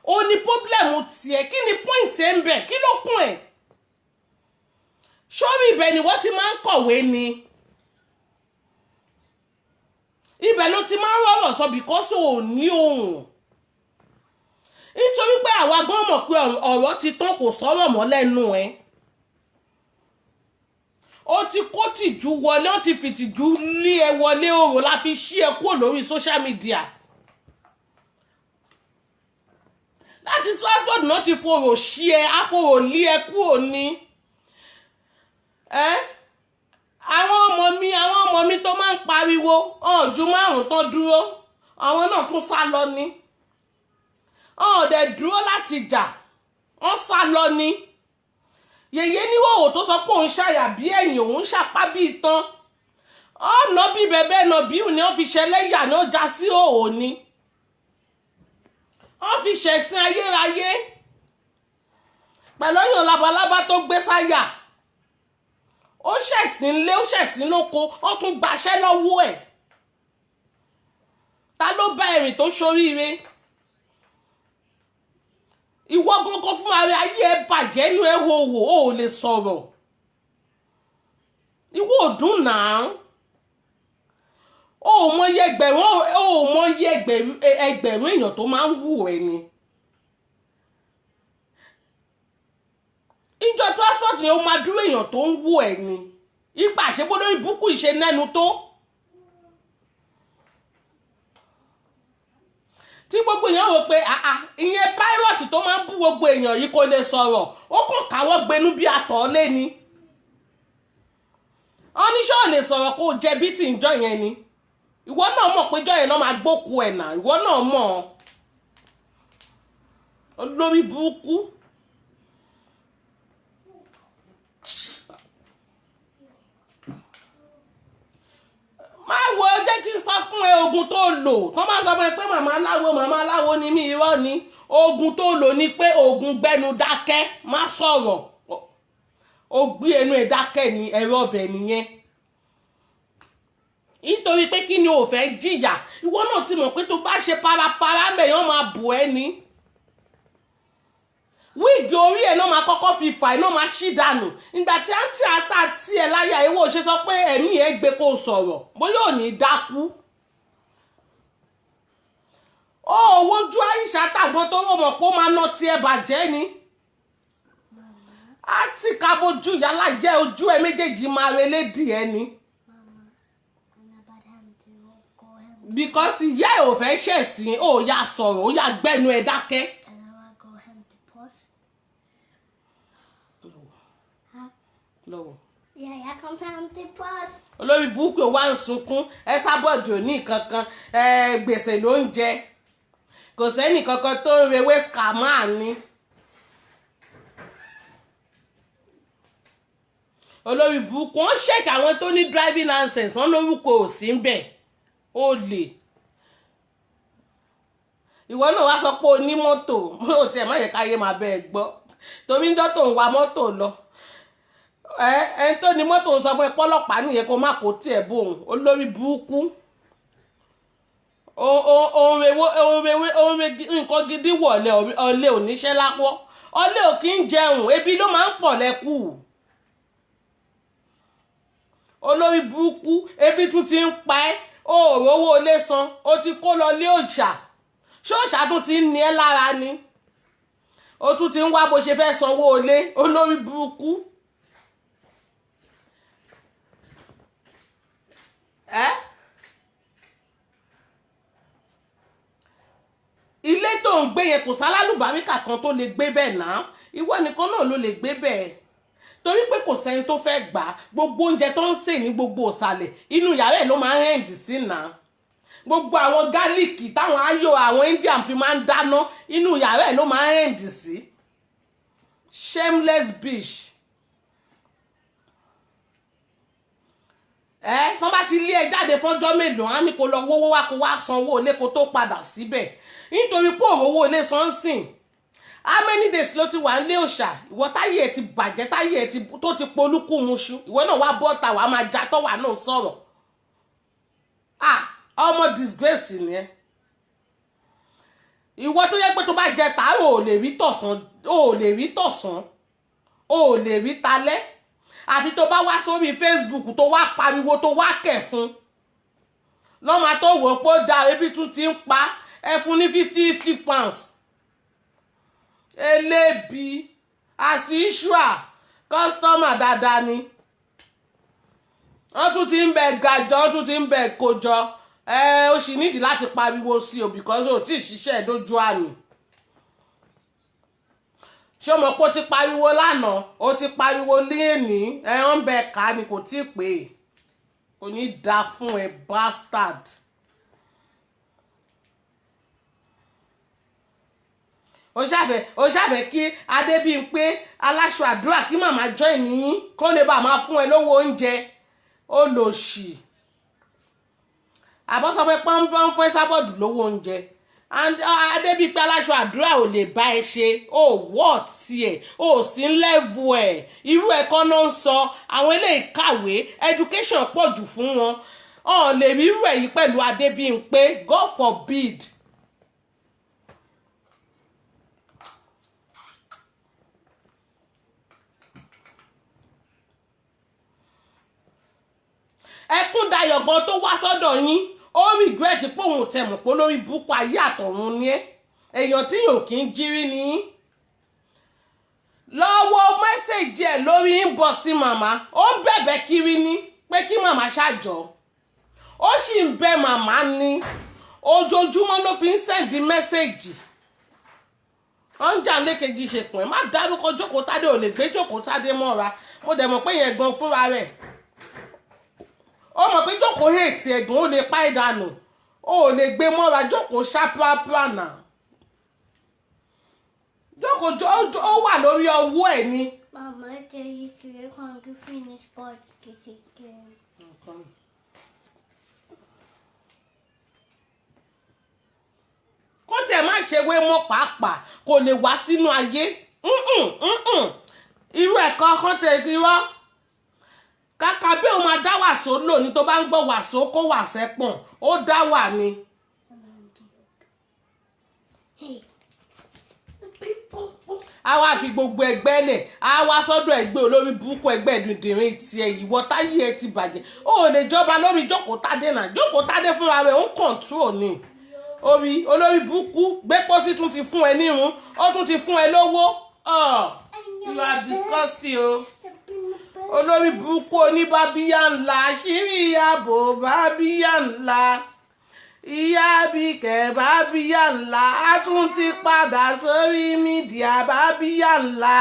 ó ní pọ́blẹ́mù tiẹ̀ kí ni point ẹ̀ ń bẹ̀ kí ló kún ẹ̀ sórí ibẹ̀ ni wọ́n ti máa ń kọ̀wé ni ibẹ̀ ló ti máa ń rọ̀rọ̀ sọ bìkọ́sì ò ní ohùn nítorí pé àwa gan mọ̀ pé ọ̀rọ̀ ti tán kò sọ̀rọ̀ mọ́ lẹ́nu ẹ̀ ó ti kó tìjú wọlé ó ti fìtìjú lé ẹ wọlé òrò la fi ṣí ẹ kúrò lórí social media láti passport náà ti forò ṣí ẹ àforò lé ẹ kúrò ní àwọn ọmọ mi tó máa ń pariwo ọ̀jú márùn tán dúró àwọn náà tún sá lọ ní ọ̀dẹ̀ dúró láti jà wọ́n sá lọ ní yèyé níwòwò tó sọ pé òun ṣàyà bí ẹ̀yìn òun ṣàpá bí itan ọ̀nà bí bẹ̀bẹ̀ náà bí òun ni wọ́n fi ṣẹlẹ́yà náà já sí òhò ni wọ́n fi ṣẹ̀sìn ayérayé pẹ̀lú ọyàn labalábá tó gbé sáyà ó ṣẹ̀sìn lé ó ṣẹ̀sìn lóko ó tún gbaṣẹ́ lọ́wọ́ ẹ̀ ta ló bá ẹ̀rìn tó ṣoríire ìwọ gbogbo fún ara ayé ẹ bàjẹ́ inú ẹ wo wò ó lè sọ̀rọ̀ ìwọ òdùn náà ó mọ iye ẹgbẹ̀rún èèyàn tó máa ń wù ẹ ni ìjọ transport yẹn ó máa dúró èèyàn tó ń wù ẹ ni ipa àṣepọ̀ lórí búkú ìṣe nẹ́nu tó tí gbogbo èèyàn wò pé ìyẹn pirate tó máa ń bú gbogbo èèyàn yìí kò lè sọ̀rọ̀ ó kàn káwọ́ gbenú bí atọ̀ lé ni oníṣẹ́ ò lè sọ̀rọ̀ kó jẹ bí tí ń jọ yẹn ni ìwọ náà mọ̀ pé jọ yẹn náà máa gbókù ẹ̀ náà ìwọ náà mọ̀ olórí burúkú máa wo jẹ́ kí n sọ fún ẹ oògùn tó lò tó máa sọ fún ẹ pé màmá aláwo ni mí irọ́ ni oògùn tó lò ní pé oògùn gbẹnu dákẹ́ má sọ̀rọ̀ ó gbé ẹnu ẹ̀ dákẹ́ ní ẹ̀rọ ọbẹ̀ nìyẹn nítorí pé kí ni o fẹ́ jìyà ìwọ náà ti mọ̀ pé tó bá ṣe parapara mẹ́yàn máa bù ẹ́ ni wíìgì orí ẹ̀ náà máa kọ́kọ́ fi fà ẹ̀ náà máa ṣí dànù ìgbà tí àǹtí ata tí ẹ̀ láyà ìwọ ṣe sọ pé ẹ̀mí ẹ̀ gbé kó sọ̀rọ̀ bóyá ò ní dákú ó wojú àyíṣà tàgbọ́n tó rọ̀ mọ̀ pé ó máa ná tiẹ̀ bàjẹ́ ni àti kábojú yálà jẹ́ ojú ẹ méjèèjì máa relé díẹ̀ ni because ìyá ẹ̀ ò fẹ́ ṣẹ̀sìn ó yá sọ̀rọ̀ ó yá gbẹ́nu ẹ̀ dákẹ́. olórí burúkú wa ń sunkún ẹ sábọ̀dù ní kankan gbèsè ló ń jẹ kò sẹ́ni kankan tó ń rewé scammer ni olórí burúkú wọ́n ṣèkì àwọn tó ní driving license wọ́n lórúkọ ò sí ń bẹ̀ ó lè ìwọ náà wá sọ pé o ní mọ́tò ó tiẹ̀ má yẹ káyé máa bẹ́ẹ̀ gbọ́ torí ń jọ́ tó ń wa mọ́tò lọ ẹni tó ní mọ́tò ń sọ fún ẹ pọ́lọ́pàá nìyẹn kó má kó tiẹ̀ bóun olórí burúkú ohun nǹkan gidi wọ̀ ọ̀lẹ́ oníṣẹ́ lápọ̀ ọ̀lẹ́ ò kí ń jẹun ebi ló máa ń pọ̀ lẹ́kù olórí burúkú ebi tún ti ń pa ẹ́ o ò rówó ilé san o ti kó lọ lé òòṣà ṣé òòṣà tún ti ń ní ẹ́ lára ni o tún ti ń wá bó ṣe fẹ́ sanwó ilé olórí burúkú ilé tó ń gbé yẹn kò sálálùbáríkà kan tó lè gbé bẹ́ẹ̀ náà ìwọ nìkan náà ló lè gbé bẹ́ẹ̀ torí pé kò sẹ́ni tó fẹ́ gbà gbogbo oúnjẹ tó ń sè ní gbogbo òsàlẹ̀ inú yàrá ẹ̀ ló máa ń hẹ́ǹdì sí náà gbogbo àwọn gálíìkì táwọn ayò àwọn Indian fi máa ń dáná inú yàrá ẹ̀ ló máa ń hẹ́ǹdì sí shameless bitch wọ́n bá ti lé ẹ jáde fọ́jọ́ mélòó á ní kó lọ wówó wá kó wá sanwó ilé kó tó padà síbẹ̀ nítorí pé òwò ilé sánsìn how many days ló ti wà nílé òòṣà ìwọ táyé ẹ ti bàjẹ́ táyé ẹ tó ti polúkú muṣu ìwọ náà wá bọ́ta wàá máa já tọ́wà náà sọ̀rọ̀ ọmọ disgrace ni ẹ ìwọ tó yẹ pé tó bá jẹ tàárọ̀ ò lè rí tọ̀sán ò lè rí talẹ́ àfi tó bá wá sórí Facebook tó wá pariwo tó wá kẹ̀ fún lọ́mọ tó wò pé ó da ebi tún ti ń pa ẹ fún ní 50 pounds elébi àṣìṣùà kọ́sítọ́mà dáadáa ni wọ́n tún ti ń bẹ gàjọ́ wọ́n tún ti ń bẹ kójọ ó sì nídìí láti pariwo sí o because o tí ì ṣiṣẹ́ dójú àmì ṣé o mọ̀ pé o ti pariwo lánàá o ti pariwo léèní ń bẹ ká ni kò tí ì pé kò ní dá fún ẹ bastard. ó ṣàfẹ́ kí Adébímpé aláṣọ àdúrà kí màmá join níyìn kó lè bá máa fún ẹ lówó oúnjẹ ó lò ṣì àbọ̀sọ̀fẹ́ pọ́npọ́n fún Ẹsábọ̀dù lówó oúnjẹ Adébímpé aláṣọ àdúrà ò lè bá ẹ ṣe ó wọ́ tiẹ̀ ó sì ń lẹ́vù ẹ̀ irú ẹ̀kọ́ náà ń sọ àwọn eléyìí kàwé education pọ̀ jù fún wọn ọ̀ lè rí irú èyí pẹ̀lú Adébímpé God forbid. Ẹkúndayọ̀ gan tó wá sọ́dọ̀ yín ó regret pé òun tẹ̀ mọ̀ pé lórí búkú ayé àtọ̀run ni èèyàn tí yóò kí ń jírí ni yín lọ́wọ́ mẹ́sẹ̀jì ẹ̀ lórí inbox màmá ó ń bẹ̀bẹ̀ kiri ní pé kí màmá ṣàjọ ó sì ń bẹ màmá ní ojoojúmọ́ ló fi ń sẹ́ndí mẹ́sẹ̀jì wọ́n ń jà lékejì ṣèpọ̀ ẹ̀ má dárúkọ Jókòó Tádé ò lè gbé Jókòó Tádé mọ́ra mo dẹ̀ mọ̀ pé yẹn gan fúnra rẹ̀ ó mọ̀ pé Jókòó hate ẹ̀gùn ó lè pa ìdànù ó lè gbé mọ́ra Jókòó ṣáprápra náà Jókòó ó wà lórí ọwọ́ ẹ̀ ni. Mama, you can finish podcast again. Kó tiẹ̀ má ṣe wé mọ́ pàápàá kò lè wá sínú ayé irú ẹ̀kọ́ kan tẹ̀ irọ́ kàkà bí o máa dá wàsó lò ní tó bá ń gbọ́ wàsó kó wàsẹ́ pọ̀n ó dá wà ní. a wá fi gbogbo ẹgbẹ́ lẹ̀ a wá sọ́dọ̀ ẹgbẹ́ olórí burúkú ẹgbẹ́ ìdìrín tiẹ̀ ìwọ táyé ẹ ti bàjẹ́ ó lè jọba lórí Jókòó Tádé náà Jókòó Tádé fúnra rẹ̀ ó ń control ni orí olórí burúkú gbé pósí tún ti fún ẹ nírun ó tún ti fún ẹ lówó you are disgusting o olórí burúkú oníbàbíyá ńlá àṣírí ààbò bàbíyá ńlá ìyá Àbíkẹ́ bàbíyá ńlá a tún ti padà sórí mídíà bàbíyá ńlá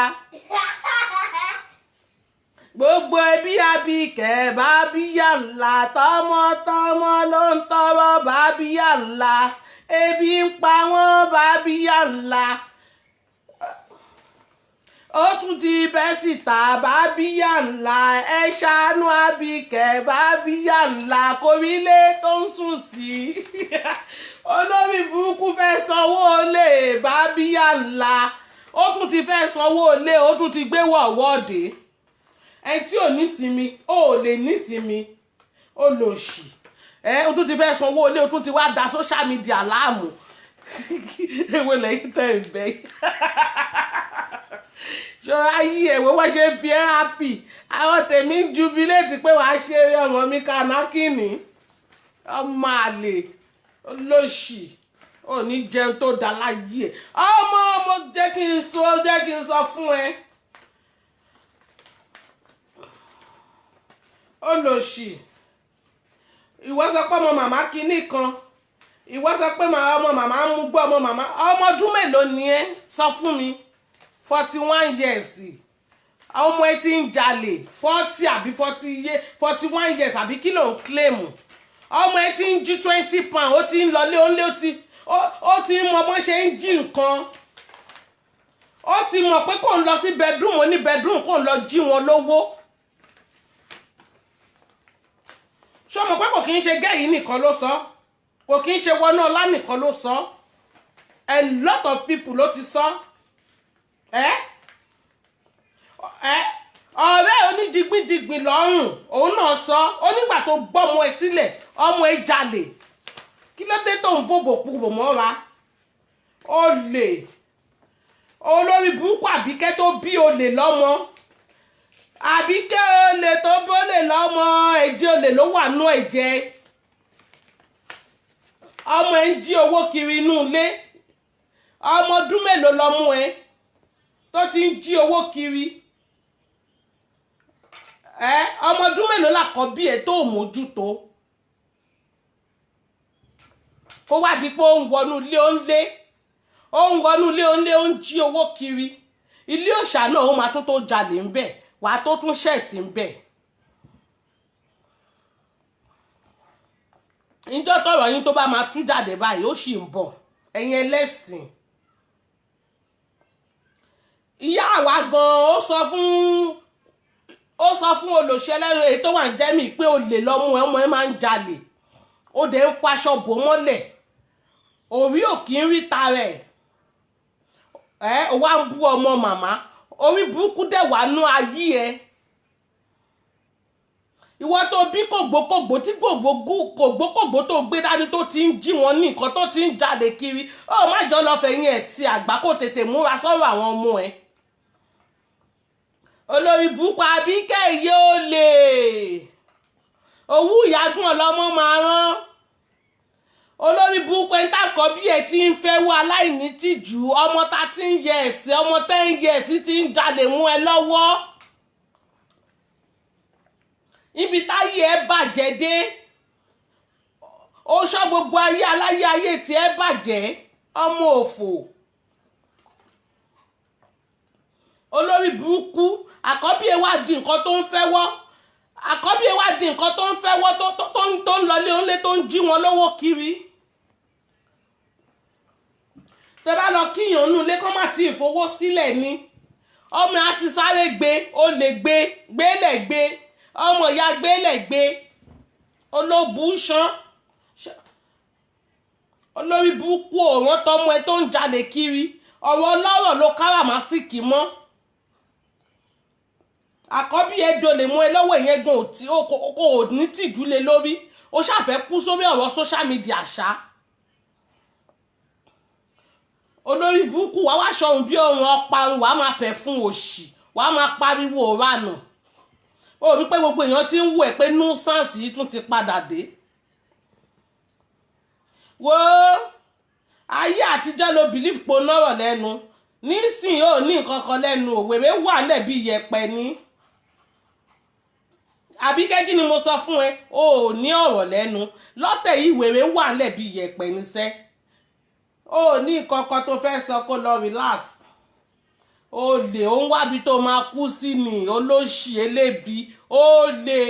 gbogbo ẹbí Àbíkẹ́ bàbíyá ńlá tọmọtọmọ ló ń tọrọ bàbíyá ńlá ebi ń pa wọ́n bàbíyá ńlá ó tún ti bẹ́ síta bàbíyá ńlá ẹ ṣàánú Àbíkẹ́ bàbíyá ńlá kórílé tó ń sùn sí olórí burúkú fẹ́ sanwó lé bàbíyá ńlá ó tún ti fẹ́ sanwó lé ó tún ti gbé wọ̀wọ́de ẹ tí ò nísinmi ó lè nísinmi ó lò sí ó tún ti fẹ́ sanwó lé ó tún ti wá da social media láàmú ewé lẹ́yìn tẹ̀ ń bẹ́ ṣọ́ra yí ẹ̀wọ́ wọ́n ṣe fi ẹ́ happy àwọn tèmi ń jubilate pé wàá ṣeré ọmọ mi Kànákìnní ọmọ àlè olóṣì ò ní jẹun tó dá láyé ẹ ọmọ jẹ́ kí n sọ fún ẹ olóṣì ìwọ sọ pé ọmọ màmá kinní kan ìwọ sọ pé ọmọ màmá ń mú gbọ́ ọmọ màmá ọmọ ọdún mélòó ni ẹ sọ fún mi 41 years ọmọ ẹ ti ń jalè 40 àbí 41 years àbí kí ló ń claim ọmọ ẹ ti ń jí 20 pound ó ti ń lọlé ó ti ń mọ bó ṣe ń jí nǹkan ó ti mọ̀ pé kò ń lọ sí bedroom oní bedroom kò ń lọ jí wọn lówó ṣé o mọ̀ pé kò kí ń ṣe gẹ́yìí nìkan ló sọ kò kí ń ṣe wọnú ọlá nìkan ló sọ a lot of people ló ti sọ ọ̀rẹ́ onídìgbìdìgbìn lọ́rùn òun náà sọ onígbà tó gbọ́mọ ẹ sílẹ̀ ọmọ ẹ jalè kí ló dé tó ń bòbò púpò mọ́ra olè olórí burúkú àbíkẹ́ tó bí olè lọ́mọ àbíkẹ́ olè tó bí olè lọ́mọ ẹ̀jẹ̀ olè ló wà nú ẹ̀jẹ̀ ọmọ ẹ ń jí owó kiri inú ilé ọmọ ọdún mélòó lọ́mú ẹ tó ti ń jí owó kiri ọmọ ọdún mélòó làkọ́bí ẹ tó mójútó kó wá di pé ó ń wọnú ilé ó ń jí owó kiri ilé òòṣà náà ó máa tó jalè ń bẹ̀ wàá tó tún ṣẹ̀sì ń bẹ̀. níjọ́ tọ̀rọ̀ yín tó bá máa tú jáde báyìí ó sì ń bọ̀ ẹ̀yin ẹlẹ́sìn. ìyá àwa gan-an ó sọ fún olùṣẹ́lẹ́rọ èyí tó wà ń jẹ́mì pé olè lọ́mú ọmọ ẹ máa ń jalè ó dẹ̀ ń faṣọ bò mọ́lẹ̀ orí ò kí ń rí tara ẹ̀ ó wá ń bú ọmọ màmá orí burúkú dẹ̀ wà nú ayé ẹ̀ ìwọ tó bí kògbókògbó tí kògbókògbó tó gbé dání tó ti ń jí wọn ní nǹkan tó ti ń jalè kiri ó má jọ lọ fẹ̀yìn ẹ̀ tí àgbà kò tètè múra sọ́rọ̀ àwọn ọmọ ẹ̀ olórí burúkú àbíkẹ́ yóò lè owó ìyàgùn ọlọ́mọ máa rán olórí burúkú ẹni tàkọ́ bí ẹ ti ń fẹ́ wọ aláìní tìjú ọmọ 13 years ọmọ 10 years ti ń jalè mú ẹ lọ́wọ́ ibi táyé ẹ bàjẹ́ dé ó ṣọ́ gbogbo ayé aláyé ayé tí ẹ bàjẹ́ ọmọ òfò olórí burúkú àkọ́bí ẹ wá di nǹkan tó ń fẹ́wọ́ àkọ́bí ẹ wá di nǹkan tó ń fẹ́wọ́ tó ń lọlé onílé tó ń jí wọn lówó kiri tẹ bá lọ kíyàn nù lé kọ́ má tí ì fowó sílẹ̀ ni ọmọ àti sáré gbé ó lè gbélẹ̀ gbé ọmọ ìyá gbélẹ̀ gbé olóbù ṣán olórí burúkú òòrùn tọmọ ẹ tó ń jalè kiri ọ̀rọ̀ ọlọ́rọ̀ ló káràmásìkì mọ́ àkọ́bí ẹ dolè mú ẹ lọ́wọ́ ìyẹn gan kò ní tìjú lé lórí ó ṣàfẹ́ kú sórí ọ̀rọ̀ social media ṣá olórí burúkú wàá wá ṣọ̀hún bí ọ̀run ọparun wàá máa fẹ́ fún òṣì wàá máa pariwo òranù ó rí pé gbogbo èèyàn ti ń wò ẹ́ pé nuisance yìí tún ti padà dé wo ayé àtijọ́ ló bìlíf po nọ́rọ̀ lẹ́nu nísìnyí ò ní nǹkan kan lẹ́nu òwèrè wà lẹ́bi yẹpẹ ní àbí kẹ́kí ni mo sọ fún ẹ o ò ní ọ̀rọ̀ lẹ́nu lọ́tẹ̀ yìí wèrè wà lẹ́bi yẹpẹ níṣẹ́ o ò ní nǹkan kan tó fẹ́ sọ kó lọ relax o lè ó ń wábi tó máa kú sí ni olóṣì elébi o lè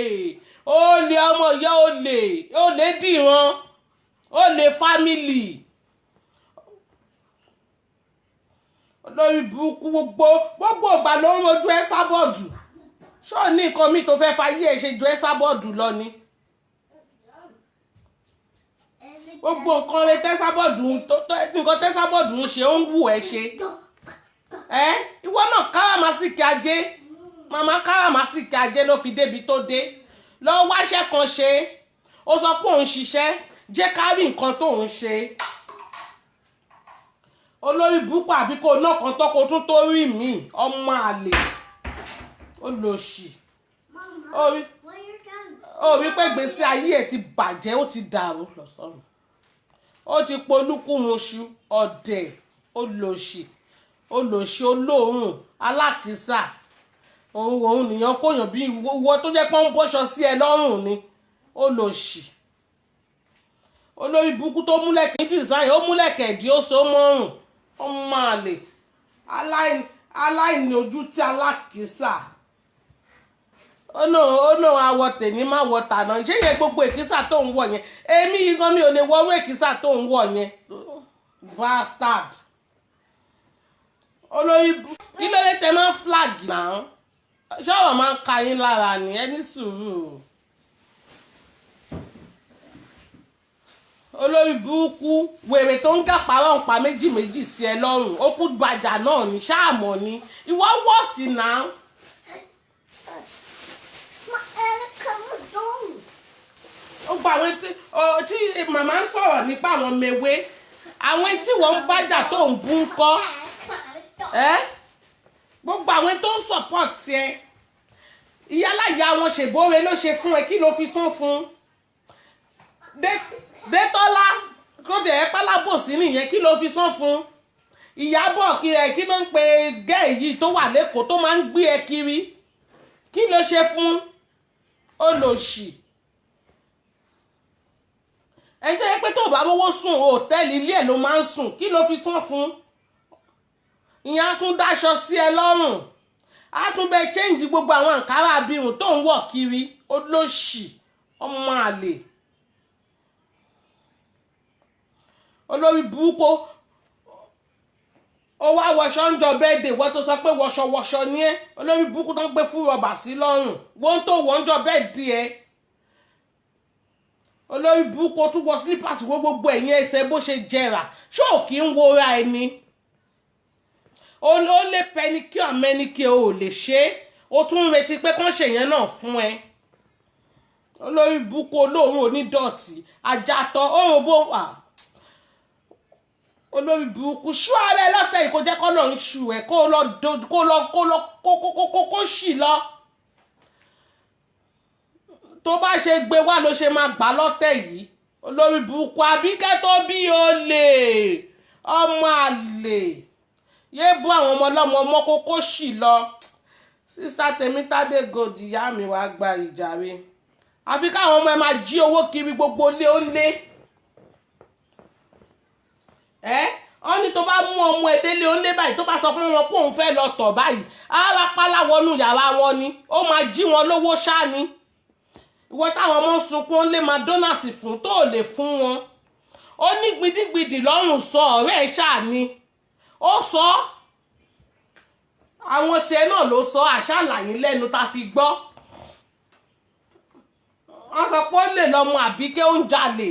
ọmọ ìyá o lè dìran o lè family lórí burúkú gbogbo ìgbà ló ń rojú ẹ sábọ̀dù ṣó ní nǹkan mi tó fẹ́ fayé ẹ ṣe ju ẹ sábọ̀dù lọ ni gbogbo nǹkan rẹ tẹ́sábọ̀dù nǹkan tẹ́sábọ̀dù ń ṣe ó ń wù ẹ ṣe ìwọ náà káràmásìkì ajé màmá káràmásìkì ajé ló fi débi tó dé lọ wáṣẹ́ kan ṣe ó sọ pé òun ṣiṣẹ́ jẹ́ ká rí nǹkan tó ń ṣe olórí burúkú àfi kó náà kan tó kó tún tó rí mi ọmọ àlè olóṣì ó rí pé gbèsè ayé ẹ̀ ti bàjẹ́ ó ti dàrú lọ sọ́run ó ti polúkúmuṣu ọ̀dẹ̀ olòṣì olóòórùn alákìísà òun nìyàn kóyàn bí ìwọ tó jẹ́ pé wọ́n ń bọ́ṣọ sí ẹ lọ́rùn ni olòṣì olórí burúkú tó múlẹ̀kẹ̀ ní design ó múlẹ̀kẹ̀ dí ó so mọ́rùn ó máa lè aláìní ojú tí alákìísà ó náà awọ tèmi má wọ tànà ṣé yẹ gbogbo èkìsà tó ń wọ̀ yẹn èmi yìí gan mi ò lè wọrú èkìsà tó ń wọ̀ yẹn bastard olórí kí ló dé tẹ máa ń flag náà ṣọ́rọ̀ máa ń ka yín lára ni ẹ ní sùúrù olórí burúkú wèrè tó ń gàpárọ̀ ń pa méjì sí ẹ lọ́rùn ó kú gbàjà náà ní ṣáàmọ̀ ni ìwọ worst náà. ó gba àwọn tí màmá ń sọ̀rọ̀ nípa àwọn mewé àwọn tí wọ́n ń bájà tó ń bú ń kọ́ gbogbo àwọn tó ń support ẹ ìyálàyà wọn ṣèbóore ló ṣe fún ẹ kí ló fi san fún Détọ́lá kó jẹ́ ẹ pálábòsí nìyẹn kí ló fi san fún Ìyábọ̀ kí ló ń pe gẹ́ẹ̀ yìí tó wà lẹ́kọ̀ọ́ tó máa ń gbé ẹ kiri kí ló ṣe fún olòṣì ẹni tó yẹ pé tó bá rówó sùn hòtẹ́ẹ̀lì ilé ẹ̀ ló máa ń sùn kí ló fi san fún ìyẹn á tún dáṣọ sí ẹ lọ́rùn á tún bẹ change gbogbo àwọn àǹkárá abirùn tó ń wọ̀ kiri olóṣì ọmọ àlè olórí burúkú ó wá wọṣọ ń jọ bẹ́ẹ̀dẹ̀ wọ́n tó sọ pé wọṣọwọṣọ ni ẹ́ olórí burúkú tó ń gbé fún rọ̀bà sí lọ́rùn wọ́n tó wọ́n ń jọ bẹ́ẹ̀dì ẹ́ olórí burúkú tún wọ slippers wọ gbogbo ẹ̀yìn ẹsẹ̀ bó ṣe jẹrà ṣó kì í wora ẹni ó lè pedicure manicure ò lè ṣe é ó tún ń retí pé kán ṣèyẹn náà fún ẹ olórí burúkú olóòórùn onídọ̀tí ajátọ́ ó rò bó wà olórí burúkú ṣú ara ẹ lọ́tẹ̀ yìí kó jẹ́ kọ́ lọ ń ṣù ẹ̀ kó ṣì lọ tó bá ṣe gbé wá ló ṣe máa gbà lọ́tẹ̀ yìí olórí burúkú Àbíkẹ́ tó bí olè ọmọ àlè yé bú àwọn ọmọ ọlọ́mọ ọmọ kókó ṣì lọ sísá Tèmítádé Gold ìyá mi wàá gba ìjàre àfi káwọn ọmọ ẹ máa jí owó kiri gbogbo lé ó lé ọ ní tó bá mú ọmọ ẹ délé ó lé báyìí tó bá sọ fún wọn pé òun fẹ́ lọ tọ̀ báyìí ara pálá wọnú yàrá wọn ni ó máa jí wọn lówó ṣáá ni ìwọ táwọn ọmọ ń sunkún ó lé McDonald's fún tó lè fún wọn ó ní gbidigbidi lọ́rùn sọ ọ̀rẹ́ ẹ̀ ṣáà ni ó sọ àwọn tiẹ̀ náà ló sọ àṣàlàyé lẹ́nu tá fi gbọ́ wọ́n sọ pé ó lè lọ́mọ Àbíkẹ́ ó ń jalè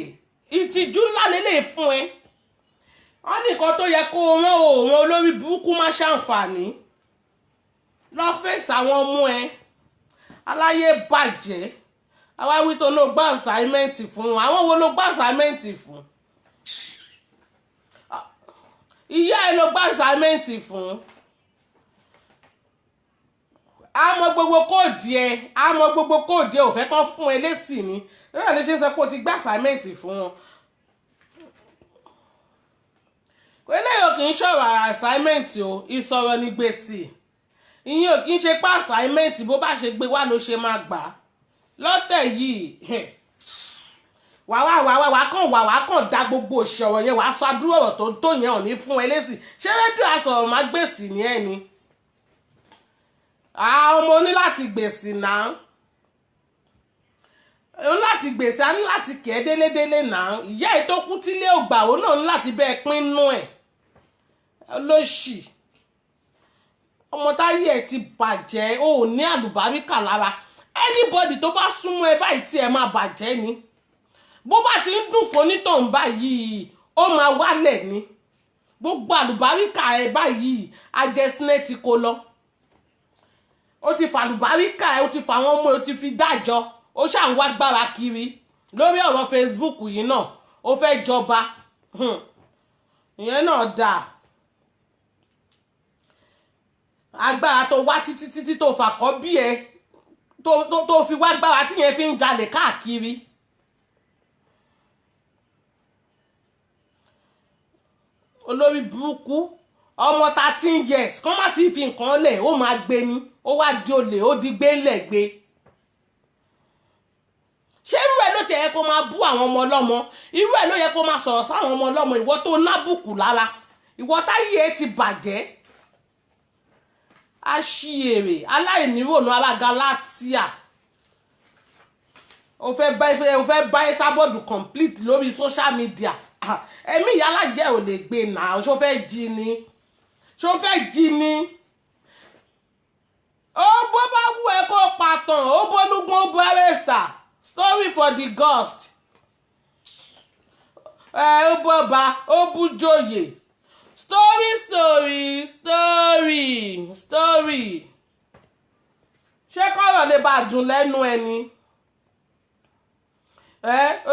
ìtìjú ńlá lélẹ̀ fún ẹ wọ́n ní nǹkan tó yẹ kó rán òun olórí burúkú má ṣàǹfààní lọ fèsì àwọn ọmọ ẹ aláyé bàjẹ́ àwa wí tó ló gbá assignment fún àwọn wo ló gbá assignment fún ìyá ẹ ló gbá assignment fún àmọ́ gbogbo kóòdì ẹ ò fẹ́ kán fún ẹ lésì ni lórí lè ṣe ń sọ pé o ti gbá assignment fún wọn eléyìí ò kì í ṣọ̀rọ̀ assignment o ìsọ̀rọ̀ ní gbèsè ìyẹn ò kì í ṣe pé assignment bó bá ṣe gbé wá ló ṣe máa gbà lọ́tẹ̀ yìí wàá kàn dá gbogbo òṣìṣẹ́ yẹn wàá sọ àdúrà ọ̀rọ̀ tó yẹn ò ní fún ẹ lésì ṣé rédíò àsọ̀rọ̀ má gbèsè ní ẹ ni àwọn ọmọ ní láti gbèsè náà ó láti gbèsè á ní láti kẹ́ ẹ́ délédélé náà ìyá ẹ̀ tó kú tílé ògbà òun náà ní láti bẹ́ẹ̀ pín nú ẹ̀ lóṣì ọmọ táyé ẹ̀ ti bàjẹ́ ó ní àlùbáríkà lára anybody tó bá súnmọ́ ẹ báyìí tí ẹ máa bàjẹ́ ni bó bá ti ń dùn fonítàn báyìí ó máa wálẹ̀ ni gbogbo àlùbáríkà ẹ báyìí ajẹsínẹ́ ti kó lọ ó ti fa àlùbáríkà ẹ ó ti fa àwọn ọmọ ẹ ó ti fi dájọ́ ó ṣà ń wá gbára kiri lórí ọ̀rọ̀ Facebook yìí náà ó fẹ́ jọba ìyẹn náà dáa agbára tó wá títí tó fàkọ́ bí ẹ tó fi wá gbára tí yẹn fi ń jalè káàkiri. olórí burúkú ọmọ 13 years kọ́ má ti fi nǹkan lẹ̀ ó máa gbé ni ó wá di olè ó di gbélẹ̀ gbé. ṣé irú ẹ̀ ló ti yẹ kó máa bú àwọn ọmọ ọlọ́mọ irú ẹ̀ ló yẹ kó máa sọ̀rọ̀ sáwọn ọmọ ọlọ́mọ ìwọ tó nábùkù lára ìwọ táyé ti bàjẹ́ aṣièrè aláìnírònú ara Galatia o fẹ́ bá Esabod complete lórí social media ẹ̀mí ìyálàjẹ́ ò lè gbé náà ṣó fẹ́ jí ni ó bó bá wù ẹ́ kó pàtàn ó bólúgbọ́n ó barrister story for the ghost ó bọ́ba ó bújòyè story ṣé kọ́rọ̀ lè bá dùn lẹ́nu ẹni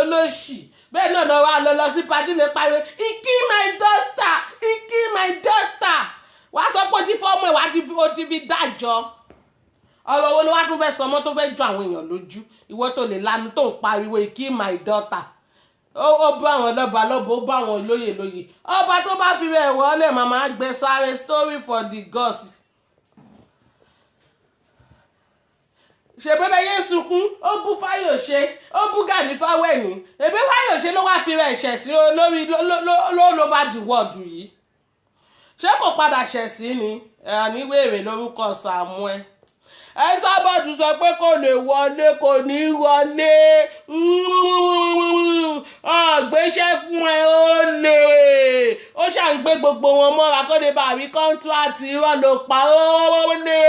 olóṣì bẹ́ẹ̀ náà lọ sí pàdé lè pariwo he kill my daughter wàá sọ pé ó ti fọ́ ọmọ ẹ̀ wàá ti fi dájọ́ ọ̀rọ̀ wo ló wá tún fẹ́ sọmọ́ tó fẹ́ jọ àwọn èèyàn lójú ìwọ tó lè lanu tó ń pariwo he kill my daughter ó bá àwọn lọ́ba ó bá àwọn lóyè ọba tó bá fi rẹ̀ wọlé màmá gbé sáré story for the gods. ṣèbébé yẹn sunkún ó bú Fáyòṣe ó bú Gani Fáwẹ́nì èbí Fáyòṣe ló wá fi rẹ̀ ṣẹ̀ sí olórí lóva the world yìí ṣé kò padà ṣẹ̀ sí ni àníwèrè lórúkọ Samuel. Esabod sọ pé kò lè wọlé kò ní wọlé gbéṣẹ́ fún ẹ ó lè ó ṣàǹgbé gbogbo wọn mọ́ra kó lè bá rí kọ́ńtíráàtì irọ́ ló pa ó lè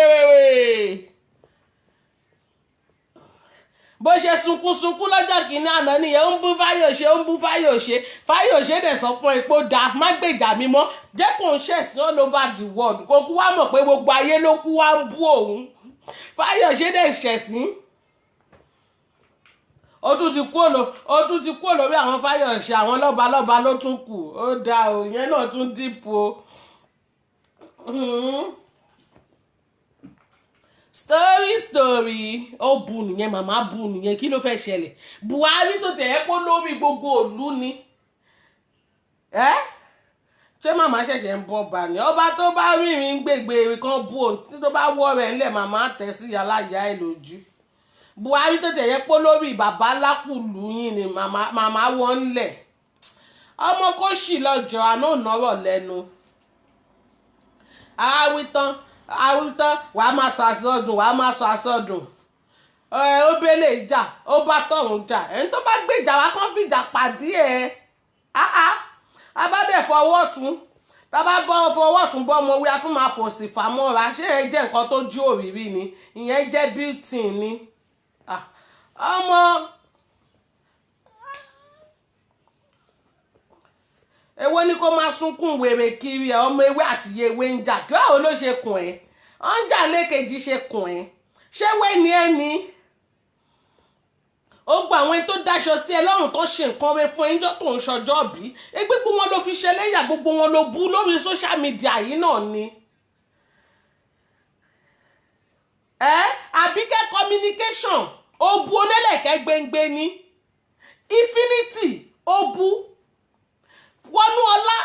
bó ṣe sunkún lọ́jọ́ kìíní àná nìyẹn ó ń bú Fáyòṣe dẹ̀ sọ fún epo dá má gbèjà mi mọ́ jẹ́ kó ń ṣẹ̀sìn all over the world kó kú wá mọ̀ pé gbogbo ayé ló kú wá ń bú òun. Fáyòṣe dẹ̀ ṣẹ̀sìn ó tún ti kúrò lórí àwọn Fáyòṣe àwọn lọ́ba ló tún kù ó dáa o ìyẹn náà tún dìpọ̀ o. story ó bu nìyẹn màmá bu nìyẹn kí ló fẹ́ ṣẹlẹ̀ Buhari tó tẹ̀ ẹ́ kó lórí gbogbo òlu ni ṣé màmá ṣẹ̀ṣẹ̀ ń bọ̀ bá ní ọba tó bá rìnrìn gbègbè kan bú òun tí tó bá wọ́ rẹ̀ ńlẹ̀ màmá tẹ̀ sí aláya ẹ̀ lójú Buhari tó tẹ̀ ẹ́ kó lórí bàbá lápùlù yín ni màmá wọ́n ńlẹ̀ ọmọ kó ṣì lọ́jọ́ àná ònàrọ̀ lẹ́nu àwítán wàá máa sọ àsọdùn ó bẹ́lẹ̀ ìjà ó bá tọ̀hún jà ẹni tó bá gbèjà wá kán fìjà pàdé ẹ̀ abádẹ̀ fọwọ́ tún tábà bọ́ fọwọ́ tún bọ́ ọmọ wí a tún máa fòsì fàmọ́ra ṣé ẹ jẹ́ nǹkan tó jú òrìrì ni ìyẹn jẹ́ built-in ni ọmọ èwo ni kó máa sunkún wèrè kiri ẹ ọmọ ewé àti ewé ń jà kí báwo ló ṣe kùn ẹ́ ọ́n jà lẹ́kẹ̀jì ṣe kùn ẹ́ ṣé wé ni ẹ ní ó gba àwọn tó dáṣọ sí ẹ lọ́rùn tó ṣe nǹkan rẹ fún ẹjọ́ tó ń ṣọjọ́ bí gbogbo wọn ló fi ṣẹlẹ́yà gbogbo wọn ló bú lórí social media yìí náà ni Àbíkẹ́ communication ó bu onẹ́lẹ̀kẹ́ gbẹ́ngbẹ́ ní Infinity ó bu Wọnúọlá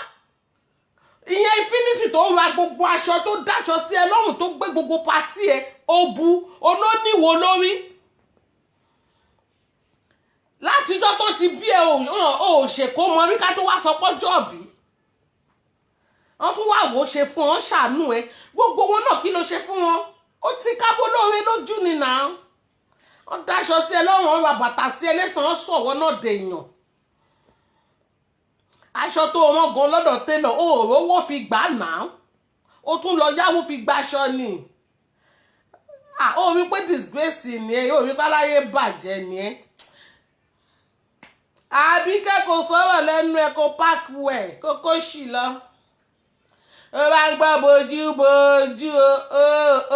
ìyẹn Infinity tó ra gbogbo aṣọ tó dáṣọ sí ẹ lọ́rùn tó gbé gbogbo pàtí ẹ ó bu olóníwo lórí látijọ́ tó ti bí ẹ ò ṣèkó mọ rí ká tó wá sọ pọ́jọ́ bí wọ́n tún wá wò ó ṣe fún wọn ṣàánú ẹ gbogbo wọn náà kí ló ṣe fún wọn ó ti kábó lóore lójú ni nà wọ́n dáṣọ sí ẹ lọ́rùn wọ́n ra bàtà sí ẹ lẹ́sàn-án sọ̀wọ́ náà dèèyàn aṣọ tó wọ́n gan lọ́dọ̀ télọ̀ ó rówó fi gbà náà ó tún lọ yáwó fi gbaṣọ ni ó rí pé disgrace ni ẹ ó rí pé aláyé bàjẹ́ ni ẹ Àbíkẹ́ kò sọ̀rọ̀ lẹ́nu ẹ̀ kó páàkì wẹ̀ kókó sì lọ. ó bá ń gbọ́ bójú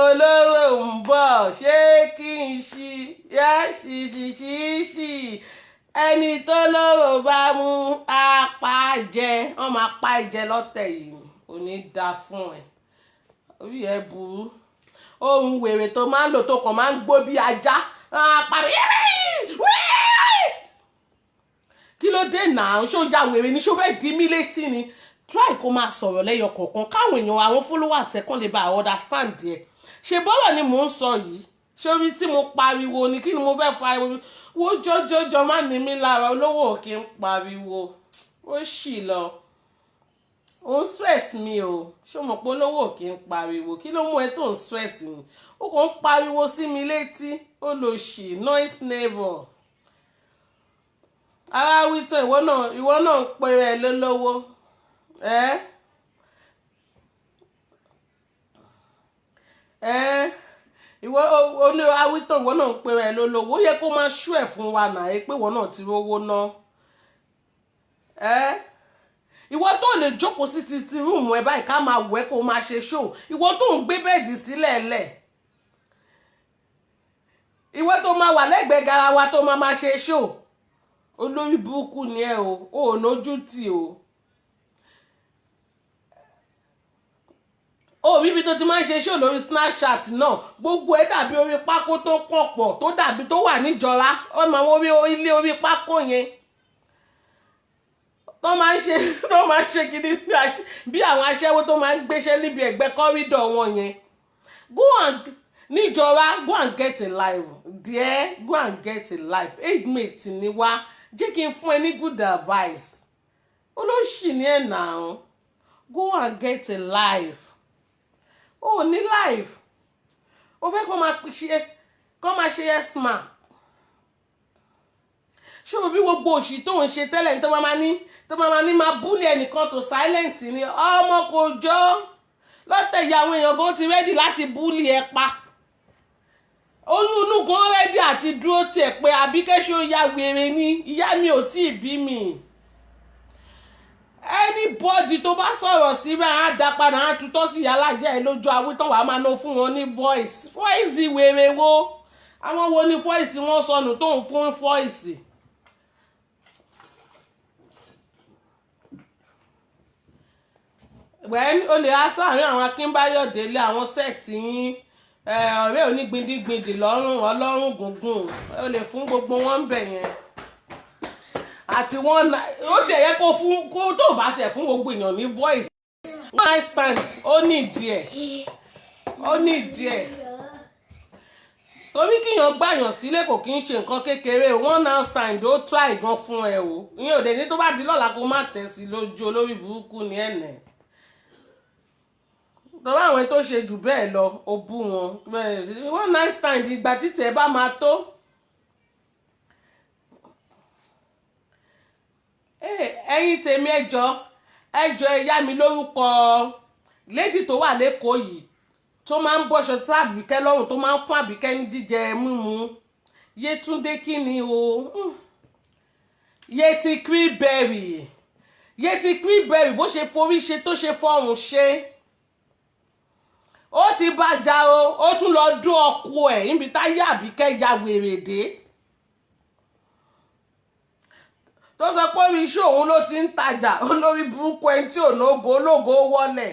olówó ń bọ̀ ṣé kí n ṣí yá ṣìṣìṣìṣì ẹni tó lówó bá mú apá jẹ wọ́n máa pa ìjẹ lọ́tẹ̀ yìí ò ní dá fún ẹ orí ẹ burú ohun wèrè tó máa ń lò tó kàn máa ń gbó bí ajá parí kí ló dé náà ṣó ya wèrè ni ṣó fẹ́ di mí létí ni try kó máa sọ̀rọ̀ lẹ́yọ kọ̀ọ̀kan káwọn èèyàn àwọn followers ẹ̀ kàn lè bá understand ẹ̀ ṣe bọ́rọ̀ ni mò ń sọ yìí ṣé orí tí mo pariwo ni kí ni mo fẹ́ fa wo jọjọjọ má ní mi lára olówó òkè ń pariwo ó ṣì lọ ó ń stress mi o ṣé o mọ̀ pé olówó òkè ń pariwo kí ló mú ẹ tó ń stress mi ó kàn ń pariwo sí mi létí ó lọ ṣì noise neighbor ara wí tán ìwọ náà ń pe ẹ lólówó ìwọ oní awítọ̀ ìwọ náà ń pe ẹ lólówó ó yẹ kó máa ṣú ẹ̀ fún wa náà pé ìwọ náà ti rówó ná ìwọ tó lè jókòó sí ti rúùmù ẹ báyìí ká máa wẹ̀ kó máa ṣe ṣó ìwọ tó ń gbé bẹ́ẹ̀dì sílẹ̀ lẹ̀ ìwọ tó máa wà lẹ́gbẹ̀ẹ́ garawa tó máa ṣe ṣó olórí burúkú ni ẹ o ò lójú tì o. Bíbí tó ti máa ń ṣe ṣó lórí Snapchat náà gbogbo ẹ dàbí orí pákó tó pọ̀ pọ̀ tó dàbí tó wà níjọra ọmọ àwọn ilé orí pákó yẹn tó máa ń ṣe gidi bí àwọn aṣẹ́wó tó máa ń gbéṣẹ́ níbi ẹ̀gbẹ́ kọ́rídọ̀ wọn yẹn níjọra go and get a life there go and get a life age mate ni wá jẹ́ kí n fún ẹ ní good advice olóṣì ni ẹ̀ náà go and get a life ó ní life ó fẹ́ kó máa ṣe yes ma ṣòro bí gbogbo òṣì tó ń ṣe tẹ́lẹ̀ tó máa ní máa búlì ẹnìkan tó silent ni ọmọ kò jọ lọ́tẹ̀ ìyá àwọn èèyàn gan ti rẹ́dì láti búlì ẹ pa olúnú gan rẹ́dì àti dúró tiẹ̀ pé Àbíkẹ́ ṣó ya wèrè ni ìyá mi ò tí ì bí mi anybody tó bá sọ̀rọ̀ síbẹ̀ á dá padà á tutọ́ sí alájẹ́ ẹ lójú awítọ́ wàá máa ná fún wọn ní voice wèrè wo àwọn wo ni voice wọn sọnù tó ń fún voice. o lè á sáàárín àwọn Akínbáyọ̀dé lé àwọn sẹ́ẹ̀tì yín ọ̀rẹ́ onígbindígbindì ọlọ́run gùngùn o lè fún gbogbo wọn bẹ̀ yẹn àti wọn ó tiẹ̀ yẹ kó tó bá tiẹ̀ fún gbogbo èèyàn ní voice one night stand ó ní ìdí ẹ̀ torí kíyàn gbàyàn sílé kò kí ń ṣe nǹkan kékeré one night stand ó try gan fún ẹ o ìyẹn ò dé ní tó bá di lọ́la kó má tẹ̀ sí lójú olórí burúkú ní ẹ̀nẹ̀ tọ́lá àwọn tó ṣe jù bẹ́ẹ̀ lọ ó bú wọn one night stand ìgbà títẹ̀ bá máa tó. Ẹ̀yin tèmi ẹjọ́ ẹ yá mi lórúkọ lady tó wà lẹ́kọ̀ọ́ yìí tó máa ń bọ́ṣọ tí Àbíkẹ́ lọ́rùn tó máa ń fún Àbíkẹ́ ní jíjẹ mímu Yétúndé kí ni o Yẹtí Creeberry bó ṣe forí ṣe tó ṣe fọrùn ṣe ó ti bàjá o ó tún lọ dún ọkọ ẹ̀ níbi táyé Àbíkẹ́ ya wèrè dé. Tó sọ pé orí iṣẹ́ òun ló ti ń tajà olórí burúkú ẹni tí ológo wọlé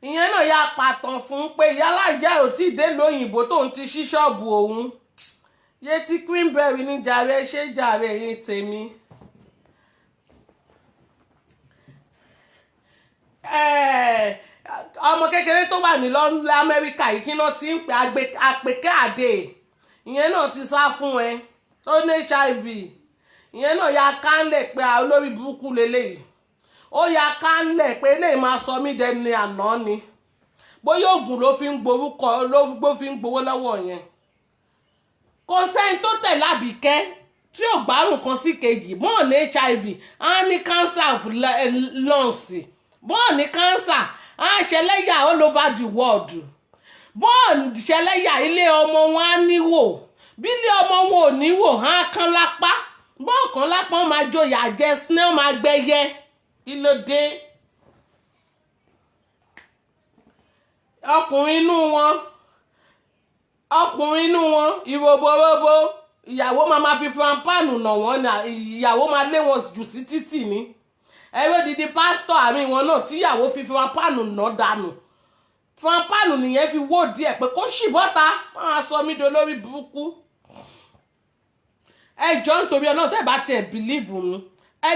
ìyẹn náà ya pàtàn fún pé ìyálàjà ò tí ì dé lóyìnbó tóun ti ṣí ṣọ́ọ̀bù òun Yẹtí Creeberry ní jàre ṣé jàre ẹ̀yin tèmi ọmọ kékeré tó wà ní lọ́nà Amẹ́ríkà yìí kí náà ti ń pè Àpèkẹ́ Àdè ìyẹn náà ti sá fún ẹ tó ní HIV ìyẹn náà ya kánlẹ̀ pé olórí burúkú lélẹ́yìí ó ya kánlẹ̀ pé eléyìí máa sọ mí dẹni àná ni bóyá oògùn ló fi ń gbowó lọ́wọ́ yẹn kò sẹ́ni tó tẹ̀lé Àbíkẹ́ tí ò gbárùn kan sí kejì bọ́ọ̀ ní HIV á ní cancer of lungs bọ́ọ̀ ní cancer á ṣẹlẹ́yà all over the world bọ́ọ̀ ṣẹlẹ́yà ilé ọmọ wọn á níwò bí ilé ọmọ wọn ò níwò á kán lápá bọ́ọ̀ kan lápá wọn máa joyà jẹ snail máa gbẹ́yẹ kí ló dé ọkùnrin inú wọn ìroborobo ìyàwó máa fi frampánù nà wọ́n ní ìyàwó máa lé wọn jù sí títì ní ẹ̀rọ dídí pásítọ̀ àárín wọn náà tíyàwó fi frampánù nà dànù fún páànù nìyẹn fi wó díẹ̀ pé kó ṣì bọ́ta máa sọ mí dolórí burúkú. Ẹ jọ̀ọ́ nítorí Ọlọ́run tẹ́ bá tiẹ̀ bìlíìfù mi ẹ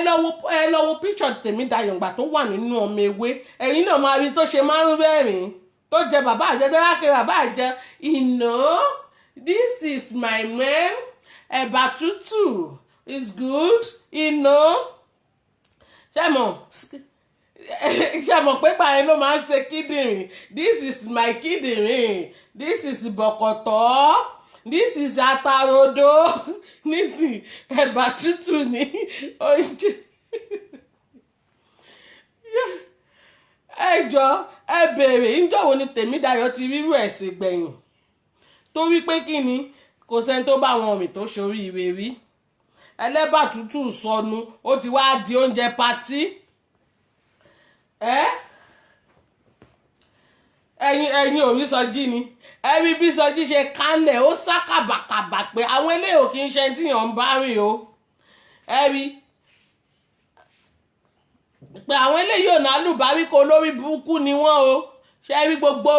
lọ wo picture Tèmídayọ̀ ìgbà tó wà nínú ọmọ ewé ẹ̀yin náà máa rí tó ṣe máa ń rẹ́rìn tó jẹ bàbá àjẹ tó rákè bàbá àjẹ this is my man ẹ̀bà tútù is good ṣé mọ̀ pé báyìí ló máa ń ṣe kíndìnrín this is my kíndìnrín this is bọ̀kọ̀tọ̀ this is atarodo nísìn ẹ̀bà tútù ní oúnjẹ. Ẹ jọ̀ọ́ ẹ béèrè níjọ́ wo ni Tèmídayọ̀ ti rírú ẹ̀ sí gbẹ̀yìn torí pé kí ni kò sẹ́ni tó bá wọn rìn tó ṣoríire rí ẹlẹ́bà tútù sọnù ó ti wá di oúnjẹ patí. ẹ̀yin ò rí Sọjí ni ẹ̀rí bí Sọjí ṣe kánlẹ̀ ó sá kàbàkàbà pé àwọn eléyìí ò kì í ṣe tíyàn ń bá rìn o ẹ̀rí pé àwọn eléyìí ò ná lùbáríkọ lórí burúkú ni wọ́n o ṣe rí gbogbo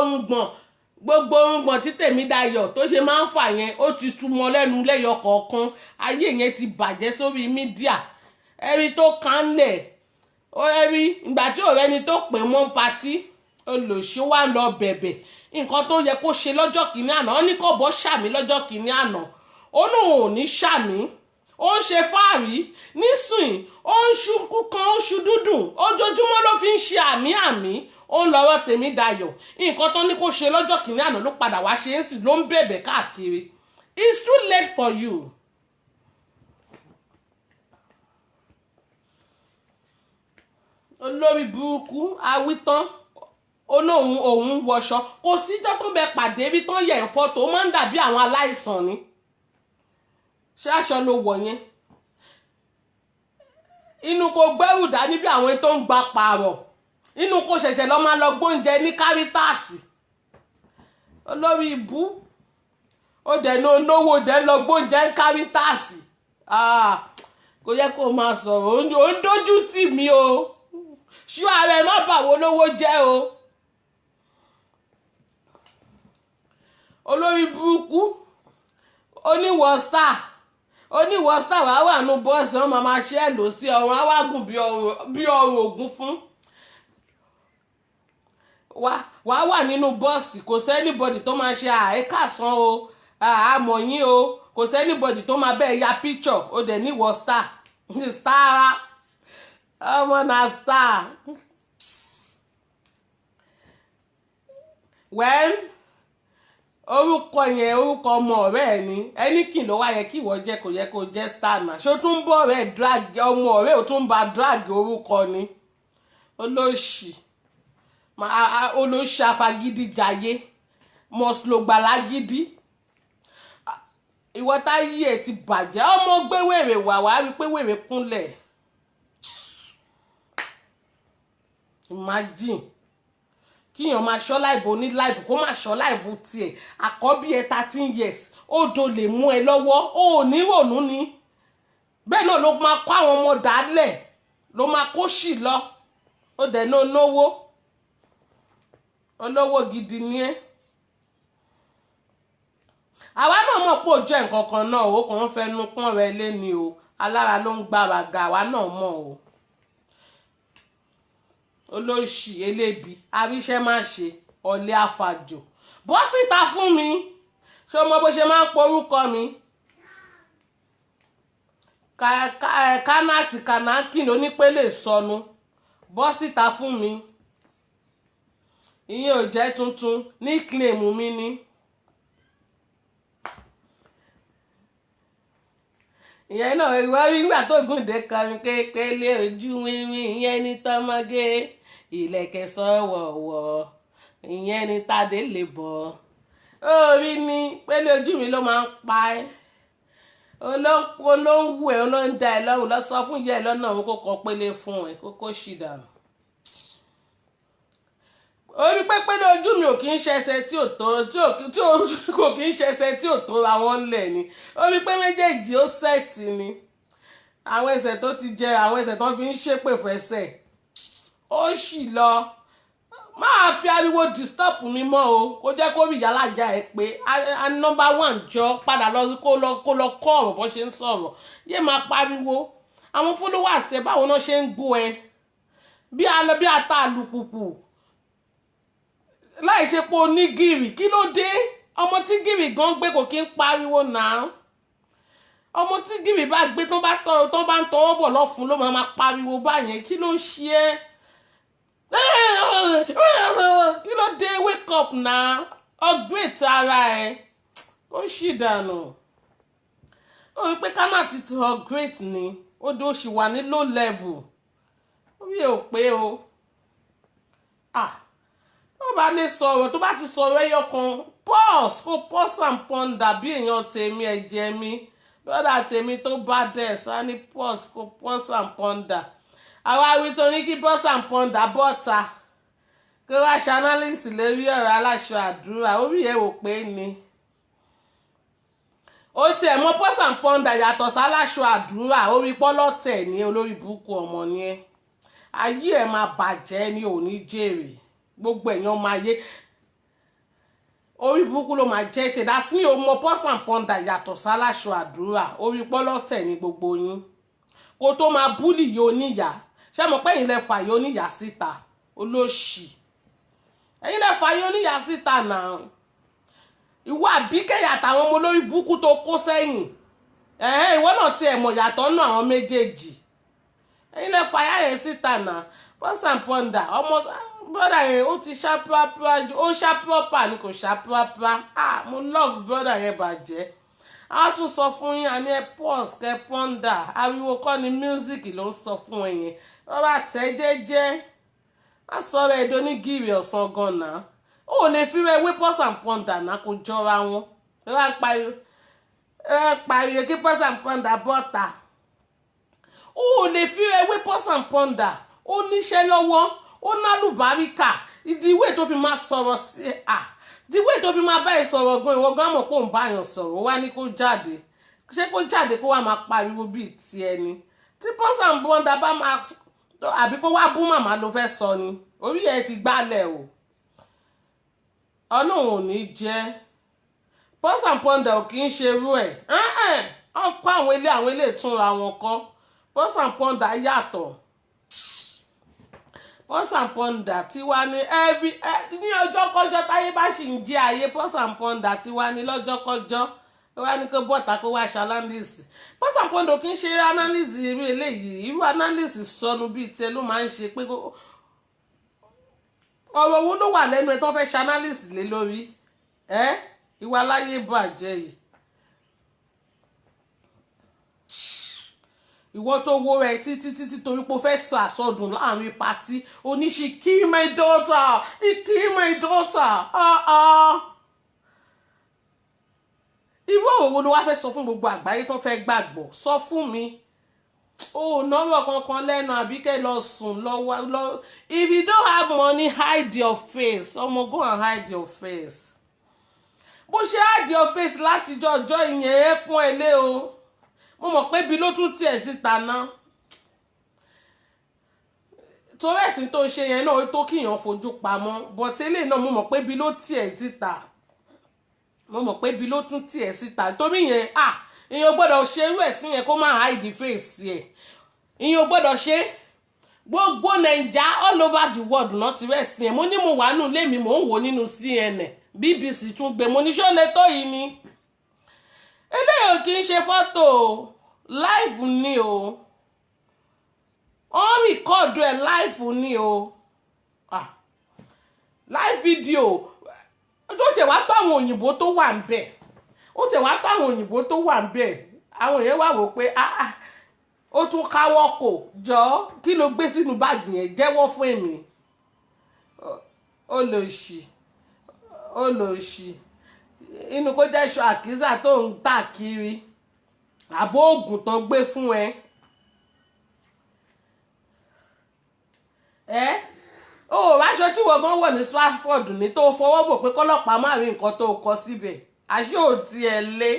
orungbọ̀n tí Tèmídayọ̀ tó ṣe máa ń fà yẹn ó ti tú mọ́ lẹ́nu lẹ́yọ kọ̀ọ̀kan ayé yẹn ti bàjẹ́ sórí mídíà ẹ̀rí tó kánlẹ̀ ẹ̀rí ìgbà tí ọ̀rẹ́ ni tó pè mọ́ patí olùṣí wà lọ bẹ̀bẹ̀ nǹkan tó yẹ kó ṣe lọ́jọ́ kìíní àná ó ní kò bọ́ ṣàmì lọ́jọ́ kìíní àná ó lóun ò ní ṣàmì ó ń ṣe fáàrí nísìn ó ń ṣukú kan ó ń ṣu dúdùn ojoojúmọ́ ló fi ń ṣe àmì ó ń lọ́rọ̀ Tèmídayọ̀ nǹkan tó ní kó ṣe lọ́jọ́ kìíní àná ló padà wá ṣe é sì ló ń bẹ̀bẹ̀ káàkiri it's too late for you. Olórí burúkú awítán olóhùn òun wọṣọ kò síjọ́ tó bẹ pàdé rí tán yẹ̀ ń fọ́tò ó máa ń dàbí àwọn aláìsàn ni ṣé aṣọ ló wọ̀ yẹn inú kò gbẹ́rù dání bí àwọn tó ń gba pààrọ̀ inú kò ṣẹ̀ṣẹ̀ lọ máa lọ gbóúnjẹ ní Kárítáàsì olórí ibú ó dẹ̀ ní olówó dẹ̀ lọ gbóúnjẹ ní Kárítáàsì kò yẹ kó máa sọ̀rọ̀ ó ń dójú tì mí o ṣú ara ẹ má bàwọ́ olówó jẹ́ o olórí burúkú oníwọ̀ star wàá wà nù bọ́ọ̀sì wọn máa ṣe é lò sí ọrùn awágùn bí ọrùn ògún fún wàá wà nínú bọ́ọ̀sì kò sẹ́nìbọ̀dì tó máa ṣe àìkàsán o àmọ̀ yín o kò sẹ́nìbọ̀dì tó máa bẹ́ẹ̀ ya picture ó dẹ̀ níwọ̀ star ọmọ na star well orúkọ yẹn orúkọ ọmọ ọ̀rẹ́ ẹ̀ ni ẹni kì ló wá yẹ kí ìwọ jẹ́ kò yẹ kó jẹ́ star náà ṣó tún ń bọ̀ ọ̀rẹ́ drag ọmọ ọ̀rẹ́ ò tún ń ba drag orúkọ ni olóṣì afagídí jayé mọ̀sùlùgbàlà gidi ìwọ táyé ẹ̀ ti bàjẹ́ ọmọ gbé wèrè wá rí pé wèrè kúnlẹ̀ imagine kíyàn máa ṣọ́ láìbò ní láìbò kó máa ṣọ́ láìbò tiẹ̀ àkọ́bí ẹ 13 years odò lè mú ẹ lọ́wọ́ ó ní rònú ni bẹ́ẹ̀ náà ló máa kó àwọn ọmọ dálẹ̀ ló máa kó sì lọ ó dẹ̀ náà náwó olówó gidi ni ẹ́ àwa náà mọ̀ pé ó jẹ́ nǹkan kan náà ó kàn ń fẹnu pọ́n rẹ lé ni o alára ló ń gbára ga àwa náà mọ̀ o olóṣì elébi àríṣẹ́ má ṣe ọ̀lẹ àfàjò bọ́ síta fún mi ṣé o mọ bó ṣe máa ń porúkọ mi kánáàtì kanáàkì onípele sọnù bọ́ síta fún mi ìyẹn ò jẹ́ tuntun ní kílèmù mi ni ìyẹn náà ìwọ rí nígbà tó gùndé kọrin kékeré ojú wíwí ìyẹn ní tọmọgé ìlẹ̀kẹ̀ sọ̀wọ̀wọ̀ ìyẹn ní tádé lè bọ̀ orí ni pélé ojú mi ló máa ń pa ẹ́ olóńgbò ẹ̀ olóńdà ẹ̀ lọ́rùn lọ sọ fún ìyá ẹ̀ lọ́nà òun kó kọ pélé fún ẹ̀ kókó ṣì dànù orí pépélé ojú mi ò kì í ṣẹṣẹ tí ò tó kò kì í ṣẹṣẹ tí ò tó ra wọn lẹ̀ ni orí pé méjèèjì ó sẹ́ẹ̀tì ni àwọn ẹsẹ̀ tó ti jẹ àwọn ẹsẹ̀ tó fi ń ṣépè fẹsẹ̀ ó sì lọ máa fi ariwo disturb mi mọ́ o kó jẹ́ kó rí ìyálàjà ẹ̀ pé number one jọ padà lọ kó lọ kọ́ ọ̀rọ̀ bó ṣe ń sọ̀rọ̀ yé máa pariwo àwọn followers ẹ̀ báwo náà ṣe ń gbọ́ ẹ bí ata àlùpùpù láì ṣe pé o ní gìrì kí ló dé ọmọ tí gìrì gan gbé kò kí ń pariwo náà ọmọ tí gìrì bá gbé tó bá ń tọwọ́ bọ̀ lọ́fun ló máa pariwo báyẹn kí ló ń ṣe é kí ló dé wake up náà upgrade ara ẹ ó ṣì dànù ó rí pé kánà ti upgrade ni ó dé ó ṣì wà ní low level ó rí ò pé o tó bá lè sọ̀rọ̀ tó bá ti sọ̀rọ̀ ẹyọ kan pause kó pause and ponder bí èèyàn tèmi ẹ̀jẹ̀ mi brọ́dà tèmi tó bá dẹ̀ sá ní pause kó pause and ponder àwa wí tó ní kí pause and ponder bọ́ta kí wá ṣe analysis lórí ọ̀rọ̀ aláṣọ àdúrà orí ẹ̀ wò pé ni ó tiẹ̀ mọ pause and ponder yàtọ̀ sáláṣọ àdúrà orí pọ́lọ́tẹ̀ ní olórí burúkú ọmọ ni ẹ ayé ẹ̀ máa bàjẹ́ ní òní jèrè gbogbo èèyàn máa yé orí burúkú ló máa jẹ́ tẹ̀ that's me o mọ pause and ponder yàtọ̀ sáláṣọ àdúrà orí pọ́lọ́tẹ̀ ní gbogbo yín kó tó máa búlì yìí oníyà ṣé mo pé ẹ̀yin lẹ fà yìí oníyà síta olóṣì ẹ̀yin lẹ fà yìí oníyà síta náà ìwọ àbíkẹ́yà àtàwọn ọmọ olórí burúkú tó kó sẹ́yìn ìwọ náà tiẹ̀ mọ̀ yàtọ̀ nù àwọn méjèèjì ẹ̀yin lẹ fà yà yẹn síta náà pause and ponder ọmọ brother yẹn ó ti ṣá pàápàá ó ṣá proper ni kò ṣá pàápàá mo love brother yẹn bàjẹ́ a tún sọ fún yín àní ẹ pause kẹ ponder ariwo kọ́ ni music ló ń sọ fún ẹ yẹn wọ́n bá tẹ́ jẹ́jẹ́ á sọ̀rọ̀ ẹ̀dọ́ ní gírì ọ̀sán gan-an ó lè fi rẹ wé pause and ponder náà kó jọra wọn ẹ wá pariwo kí pause and ponder bọ́ta ó lè fi rẹ wé pause and ponder ó níṣẹ́ lọ́wọ́ ó nálùbáríkà ìdíwé tó fi máa sọ̀rọ̀ sí ìdíwé tó fi máa bá ẹ sọ̀rọ̀ gan ìwọ gan mọ̀ pé òun bá yàn sọ̀rọ̀ wá ní kó jáde ṣé kó jáde kó wá máa pariwo bíi ti ẹni tí pause and ponder bá máa àbí kó wá bú màmá ló fẹ́ sọ ni orí ẹ ti gbálẹ̀ o ọlọ́run ò ní jẹ́ pause and ponder ò kì í ṣe irú ẹ̀ ọkọ̀ àwọn ilé ìtúnra wọn kọ́ pause and ponder yàtọ̀ pause and ponder tí wá ní ní ọjọ́ kọjọ́ táyé bá sì ń jẹ́ ayé pause and ponder tí wá ní lọ́jọ́ kọjọ́ wá ní kó bọ́ta kó wá ṣe analysis pause and ponder kì í ṣe analysis irú eléyìí irú analysis sọnù bíi tiẹ̀ ló máa ń ṣe pé ọ̀rọ̀ wo ló wà lẹ́nu ẹ̀ tó fẹ́ ṣe analysis lé lórí ìwà láyé bàjẹ́ yìí ìwọ tó wo rẹ títí torí pé o fẹ́ sọ àsọdùn láàrin pátí oníṣì kill my daughter he kill my daughter irú ọ̀rọ̀ wo ló wá fẹ́ sọ fún gbogbo àgbáyé tó fẹ́ gbàgbọ́ sọ fún mi ó nọ́rọ̀ kankan lẹ́nu àbíkẹ́ lọ sùn lọ́wọ́ if you don't have money hide your face ọmọ go and hide your face bó ṣe hide your face látijọ́ ọjọ́ ìyẹn ẹ̀ pọ́n ẹ lé o mo mọ̀ pé bí ló tún tiẹ̀ síta náà torí ẹ̀sìn tó ṣe yẹn náà tó kíyàn fojú pamọ́ bọ̀tẹ́lẹ̀ náà mo mọ̀ pé bí ló tiẹ̀ síta mo mọ̀ pé bí ló tún tiẹ̀ síta torí yẹn èèyàn gbọ́dọ̀ ṣe irú ẹ̀sìn yẹn kó má hide face ẹ̀ èèyàn gbọ́dọ̀ ṣe gbogbo nàìjà all over the world náà ti rẹ̀ sí ẹ̀ mo ní mo wà nù lémi mò ń wò nínú CNN BBC tún gbé mo ní ṣó lè tó yìí ni eléyìí kì í ṣe fọ́tò live ni o wọ́n rìkọ́ọ̀dù ẹ̀ live ni o live video ó tẹ̀ wá tó àwọn òyìnbó tó wà ń bẹ̀ àwọn èèyàn wà wò pé ó tún káwọ́ kò jọ kí ló gbé sínú báàgì yẹn jẹ́wọ́ fún èmi ó lò ṣì inú kó jẹ́ iṣu àkísà tó ń tà kiri àbó oògùn tán gbé fún ẹ ó ráṣọ tí wọ́n gan wọ̀ ní Stratford ní tó fọwọ́ bò pé kọ́lọ́pàá má rí nǹkan tó kọ síbẹ̀ àṣé ò tiẹ̀ lé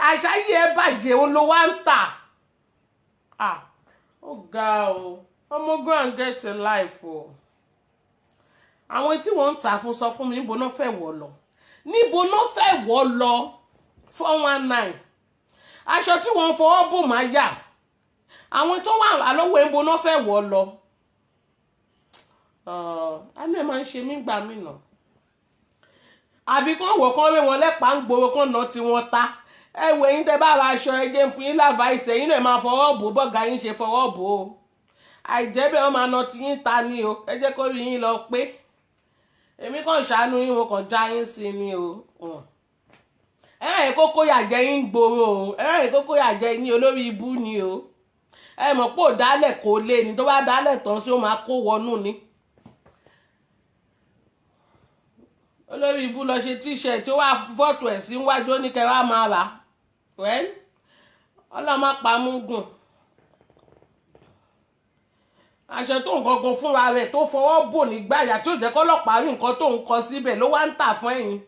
àṣàyè ẹ bàjẹ́ ó ló wá ń tà ó ga o. ọmọ go and get a life o. Àwọn tí wọ́n ń tà fún sọ fún mi níbo náà fẹ́ wọ̀ lọ. Níbo náà fẹ́ wọ̀ lọ 419. Aṣọ tí wọ́n fọwọ́ bò máa yà. Àwọn tó wà lọ́wọ́ níbo náà fẹ́ wọ̀ lọ. Àná ẹ̀ máa ń ṣe mí gbà mí nà. Àfi kán wọ̀ kán wé wọn lẹ́pàá ń gbòòrò kán ná tí wọ́n ta. Ẹ wò yín tẹ́ bá ra aṣọ ẹjẹ́ fún yín láva ìṣẹ́ yín lè máa fọwọ́ bò bọ́gà yín ṣe fọwọ́ bò ó. Àìjẹ́ bẹ́ẹ̀ wọ́n máa ná tí yín ta ni o. Ẹ jẹ́ kó rí yín lọ pé. Èmi kàn ṣàánú yín wọn kàn já yín sí ni o. Ẹ ráyè kókó yàjẹ́ yín gbòòrò o. Ẹ ráyè kókó yàjẹ́ yín olórí ibú ni o. Ẹ mọ̀ pé ò dálẹ̀ kó lé ni tó bá dálẹ̀ tán sí ó máa kó wọnú ni. Olórí ibú lọ ṣe t-shirt tí ó wà fọ́tò ẹ̀ sí wájú ó ní kẹwàá máa rà. Well, ọlọ́mọ pamúgùn. Aṣọ tó ń gangan fúnra rẹ̀ tó fọwọ́ bò nígbàyà tí ò jẹ́ kọ́lọ́pàá rí nǹkan tó ń kọ síbẹ̀ ló wá ń tà fún ẹ̀yin.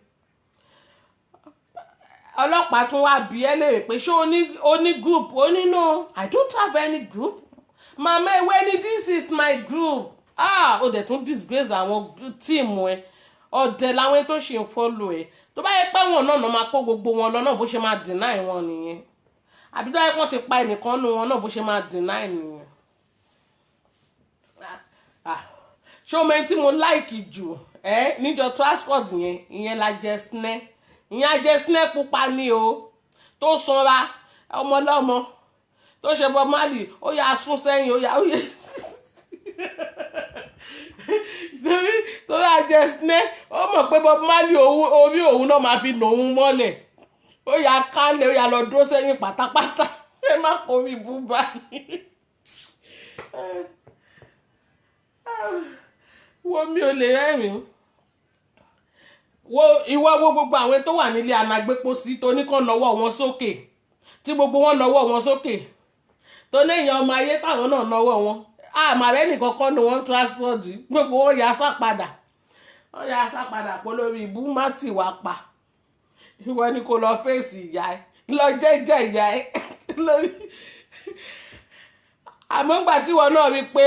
Ọlọ́pàá tún wá bi ẹ́ léèrè pé ṣé o ní group? Ó ní no, I don't have any group. Mama Eweni, this is my group. Ó dẹ̀ tún disgrace àwọn tíìmù ẹ̀. Ọ̀dẹ̀ làwọn tó ṣe ń follow ẹ̀. Tó bá yẹ pé wọn náà máa kó gbogbo wọn lọ náà bó ṣe máa deny wọn nìyẹn. Àbí tó yẹ pé wọ́n ti pa ẹnìkan nu wọn náà bó ṣe máa deny nìyẹn. Ṣé o mẹ́rin tí mo like jù níjọ transport yẹn ìyẹn la jẹ snẹ́. Ìyẹn a jẹ snẹ́ pupa ni o. Tó sanra ọmọlọ́mọ tó ṣe Bob Marley ó yà sún sẹ́yìn ó yà tó yà jẹ snẹ́ ó mọ̀ pé Bob Marley orí òun náà máa fi nà òun mọ́lẹ̀ ó yà kánlẹ̀ ó yà lọ dúró sẹ́yìn pátápátá ẹ má kó mi bú báyìí. Wo mi ò lè rẹ́rìn. Ìwọ wo gbogbo àwọn tó wà nílé anagbéposí tó ní kàn nawọ́ wọn sókè tí gbogbo wọn nawọ́ wọn sókè tó léèyàn ọmọ ayé táwọn náà nawọ́ wọn àmàrẹ́ nìkan kọ́ ni wọ́n transport gbogbo wọn yà sá padà pọ̀ lórí ibú má tì wá pa. Ìwọ ni kò lọ fèsì ìyá ẹ lọ jẹ́jẹ́ ìyá ẹ lórí. Àmọ́ gbà tí wọn náà rí pé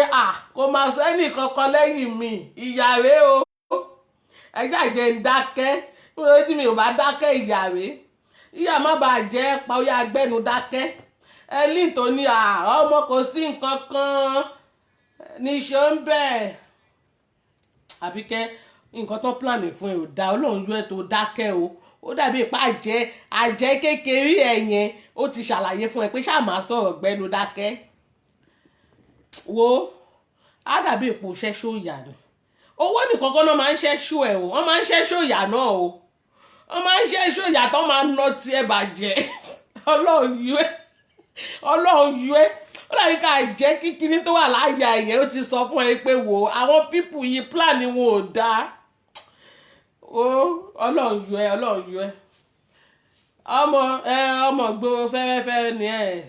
kò máa sẹ́nì kankan lẹ́yìn mi ìyá rẹ̀ o. Ẹ ṣàjẹ́ ń dákẹ́ nítorí tí mi ò bá dákẹ́ ìyá rẹ̀. Ìyá má bàa jẹ́ pa ó yá gbẹ́nu dákẹ́. Ẹlí tó ní ọmọ kò sí nǹkan kan níṣó ń bẹ̀. Àbíkẹ́ nǹkan tó pláàni fún ẹ ò dá Ọlọ́run yọ ẹ tó dákẹ́ o. Ó dàbí ipá àjẹ́ kékeré ẹ̀ yẹn ó ti ṣàlàyé fún ẹ pé ṣáà máa sọ̀rọ̀ gbẹ́nu dákẹ́. Wo á dàbí ipò ṣẹ́ṣó ìyá ni. Owó nìkan kan náà máa ń ṣẹ́ṣó ẹ̀ o. Wọ́n máa ń ṣẹ́ṣó ìyá náà o. Wọ́n máa ń ṣẹ́ṣó ìyá tó máa ń ná tí ẹ bàjẹ́. Ọlọ́run yọ ẹ́. Ó dàbí ká jẹ́ kíkiní tó wà láyà ẹ̀yẹn ó ti sọ fún ẹ pé wò àwọn pípù yìí plan wọn ò dáa. Ọlọ́run yọ ẹ́. Ọmọ gbòòrò fẹ́rẹ́fẹ́rẹ́ ni ẹ̀.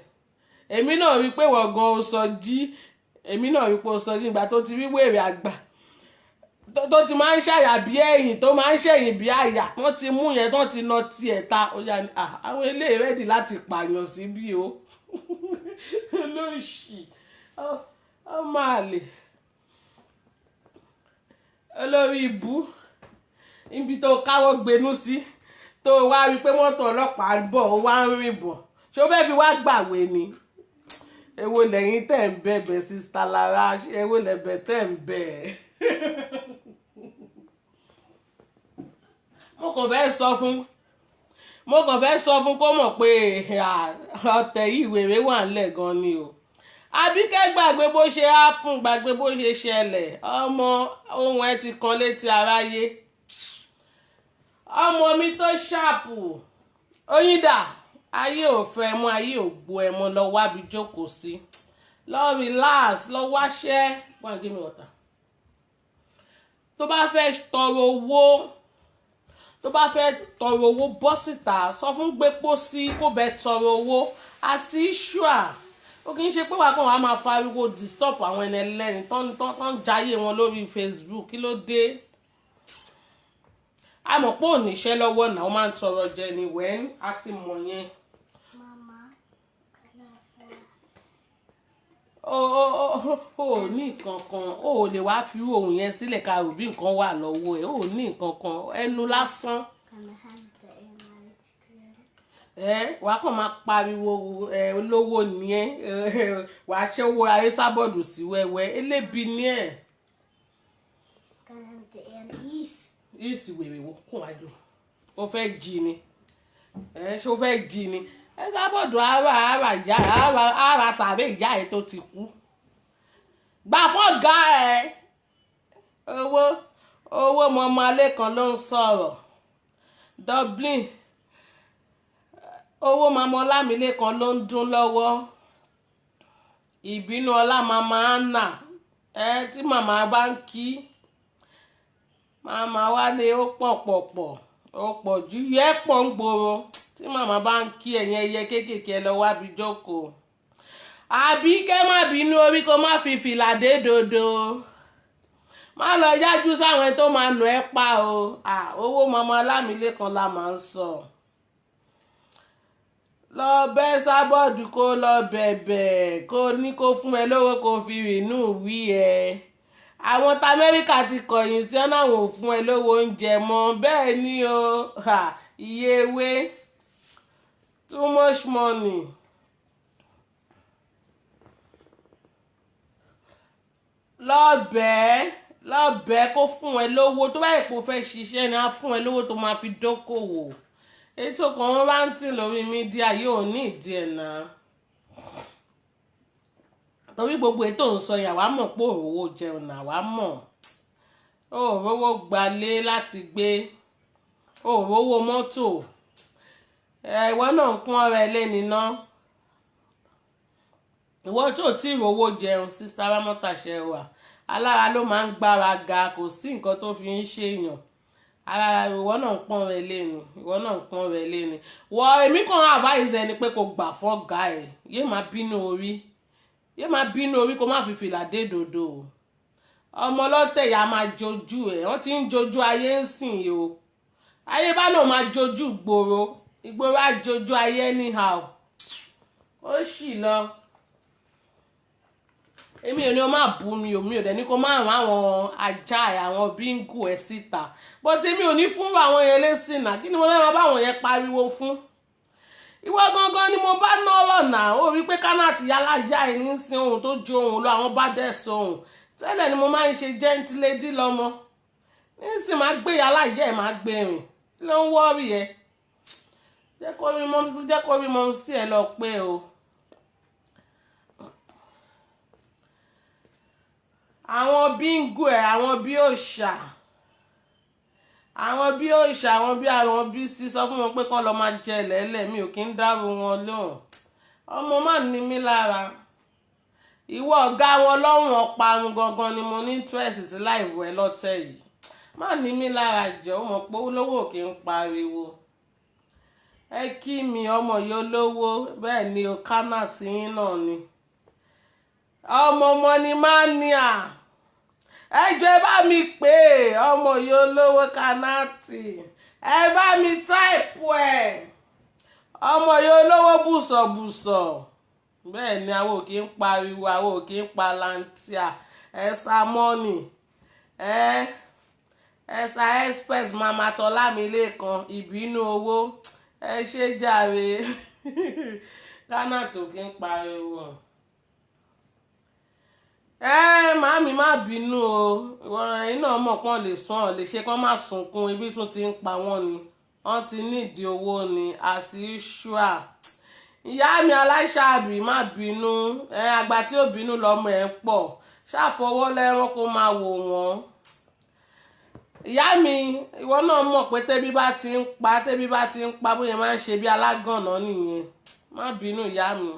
Èmi náà rí pé wọ́n gan o sọ jí. Èmi náà rí pé o sọ jí nígbà tó ti rí wèrè àgbà tó ti máa ń ṣàyà bí ẹ̀yìn tó máa ń ṣẹ̀yìn bí àyà wọ́n ti mú yẹn tó ti ná tiẹ̀ ta ó yà ní àwọn eléyìí rẹ́dì láti pààyàn síbí o. Olóṣì ọmọ àlè olórí ibú ibi tó káwọ́ gbénú sí tó wá rí pé mọ́tò ọlọ́pàá ń bọ̀ ó wá ń rìn bọ̀ ṣé ó fẹ́ fi wá gbàwé ni. Èwo lẹ́yìn tẹ̀ ń bẹ̀bẹ̀ Sister Lara èwo lẹ́bẹ̀ tẹ̀ ń bẹ̀. Mo kàn fẹ́ sọ fún kó mọ̀ pé ọ̀tẹ̀ yìí wèrè wà ńlẹ̀ gan ni o. Àbíkẹ́ gbàgbé bó ṣe hápùn gbàgbé bó ṣe ṣẹlẹ̀ ọmọ ohun ẹ ti kan létí aráyé. Ọmọ mi tó ṣàpù Oyinda ayé ò fẹ́ mọ́ ayé ò gbọ́ ẹ mọ́ lọ wábi jókòó sí lọ relax lọ wáṣẹ́ wọ́n give me water. Tó bá fẹ́ tọrọ owó bọ́ síta sọ fún gbépo sí kó bẹ tọrọ owó àti ṣùà ó kì í ṣe pé wàá kàn wá máa fariwo disturb àwọn ẹni ẹlẹ́ni tó ń jayé wọn lórí Facebook kí ló dé. A mọ̀ pé ò níṣẹ́ lọ́wọ́ náà ó máa ń tọrọ jẹ ni wẹ́n á ti mọ̀ yẹn. ó ní nǹkan kan ó lè wá fi ohun yẹn sílẹ̀ ká rò bí nǹkan wà lọ́wọ́ ẹ̀ ó ní nǹkan kan ẹnu lásán. Wàá kàn máa pariwo olówó nìyẹn wàá ṣẹ́wó ayé sábọ̀dù sí wẹ́wẹ́ elébi ni ẹ̀. Ìsì wèrè wò kún àjò ó fẹ́ jí ni ṣé ó fẹ́ jí ni ẹ sábọ̀dù ara sàbẹ̀ ìyá ẹ̀ tó ti kú gbà fọ́gà ẹ̀ owó mọ́mọ́ alẹ́ kan ló ń sọ̀rọ̀ Dublin owó mọ́mọ́ Ọlámilékan ló ń dún lọ́wọ́ ìbínú ọlá màmá Anna tí màmá bá ń kí màmá Wálé ó pọ̀ jù yẹ pọ̀ ń gbòòrò tí màmá bá ń kí ẹ̀yìn ẹyẹ kéékèèké lọ wábi jókòó àbí kẹ́ má bínú orí kó má fi fìlà dé dodo má lọ yájú sáwọn tó máa nù ẹ́ pa o owó mọ́mọ́ Ọlámilékan la máa ń sọ lọ bẹ́ sábọ́ọ̀dù kó lọ bẹ̀bẹ̀ kó ní kó fún ẹ lówó kó fi rìnnú wí ẹ àwọn ta Amẹ́ríkà ti kọ̀yìn sí ọ́nà àwọn ò fún ẹ lówó oúnjẹ mọ́ bẹ́ẹ̀ ni o iye ewé too much money. lọ́bẹ̀ẹ́ kó fún ẹ lówó tó bá yẹ kó fẹ́ ṣiṣẹ́ ni á fún ẹ lówó tó máa fi dókòwò ètò kan wọ́n bá ń tì lórí mídíà yóò ní ìdí ẹ̀ náà torí gbogbo ètò ń sọ yà wá mọ̀ pé òrówó jẹun náà wá mọ̀ òrówó gbalé láti gbé òrówó mọ́tò ìwọ náà ń kún ọ̀rẹ́ lẹ́ni náà ìwọ tó tí ìrówó jẹun Sista Ramota Shewa alára ló máa ń gbára ga kò sí nǹkan tó fi ń ṣèyàn ara ìwọ náà ń pọ́n rẹ léni wọ èmi kan advise ẹni pé kò gbà fọ́gà ẹ̀ yé máa bínú orí kó má fi fìlà dé dodo ọmọ ọlọ́tẹ̀ yà máa jojú ẹ̀ wọ́n ti ń jojú ayé ń sìn o ayé bá náà máa jojú ìgboro á jojú ayé anyhow ó sì lọ èmi ò ní o máa bú mi ò dẹ̀ ní kó máa rán àwọn ajá ẹ̀ àwọn bíngù ẹ̀ síta but èmi ò ní fún àwọn yẹn lẹ́sìn náà kí ni mo fẹ́ máa bá àwọn yẹn pariwo fún ìwọ gangan ni mo bá nọ́rọ̀ náà ó rí pé Kánàtì yálà yá ẹ̀ ní sin ohun tó ju ohun lọ àwọn bá dẹ̀ sọ ohun tẹ́lẹ̀ ni mo máa ń ṣe gentle lady lọ́mọ nísìn máa gbé yálà yá ẹ̀ máa gbé rìn ló ń wọ́ọ̀rì ẹ̀ jẹ́ kó rí mọ́ sí ẹ lọ pé o. àwọn bíngù ẹ̀ àwọn bí òòṣà àwọn bí sí sọ fún wọn pé kán lọ máa jẹ lẹ́lẹ̀ mi ò kí ń dárò wọn lóhùn ọmọ má ní mí lára ìwọ ọ̀gá wọn lọ́rùn ọ̀parun gangan ni mo ní interest sí láìwọ ẹ lọ́tẹ̀ yìí má ní mí lára jẹ́ ó mọ̀ pé olówó kì í pariwo ẹ kí mi ọmọ yìí olówó bẹ́ẹ̀ ni o Kánàtì yín náà ni ọmọ ni máa ní à ẹjọ́ ẹ bá mi pè ọmọ yìí olówó Kánàtì ẹ bá mi táìpù ẹ̀ ọmọ yìí olówó bùsọ̀bùsọ̀ bẹ́ẹ̀ ni àwọn ò kí ń pariwo àwọn ò kí ń palantia ẹ̀sà mọ́nì ẹ̀sà express mama Ọlámilékan ìbínú owó ẹ ṣe jàre Kánàtì ò kí ń pariwo. Màámi má bínú o ẹ̀yin náà mọ̀ pọ́n lè sùn ọ̀ lè ṣe kán má sunkún ibi tún ti ń pa wọ́n ni wọ́n ti nídìí owó ni àṣìṣúà ìyá mi aláìṣàbí má bínú àgbà tí ó bínú lọ́mọ ẹ̀ ń pọ̀ ṣàfọwọ́ lẹ́rán kó máa wò wọ́n ìyá mi ìwọ náà mọ̀ pé tẹ́bí bá ti ń pa bóyá máa ń ṣe bí alágànná nìyẹn má bínú ìyá mi.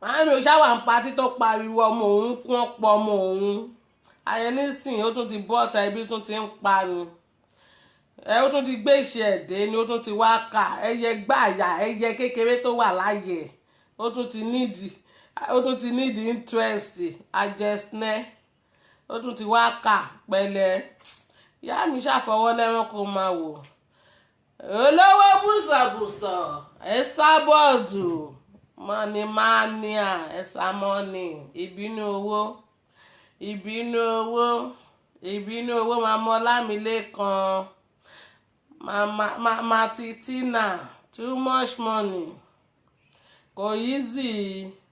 Màámi ò ṣáwà ń patí tó pariwo ọmọ òun kún ọ̀pọ̀ ọmọ òun ayẹnísìn ó tún ti bọ́ ọ̀tá ibi tún ti ń pa ni ó tún ti gbé ìṣe ẹ̀dẹ́ ni ó tún ti wá kà ẹyẹ gbàyà ẹyẹ kékeré tó wà láyè ó tún ti nídìí interest àjẹsínẹ́ ó tún ti wá kà pẹ̀lẹ́ ìyá mi ṣàfọwọ́ lẹ́rán kó máa wò olówó bùsọ̀bùsọ̀ ẹ sábọ́ọ̀dù money mania ẹ̀sà money ìbínú owó Màmá Ọlámilékan Màmá Titina too much money kò easy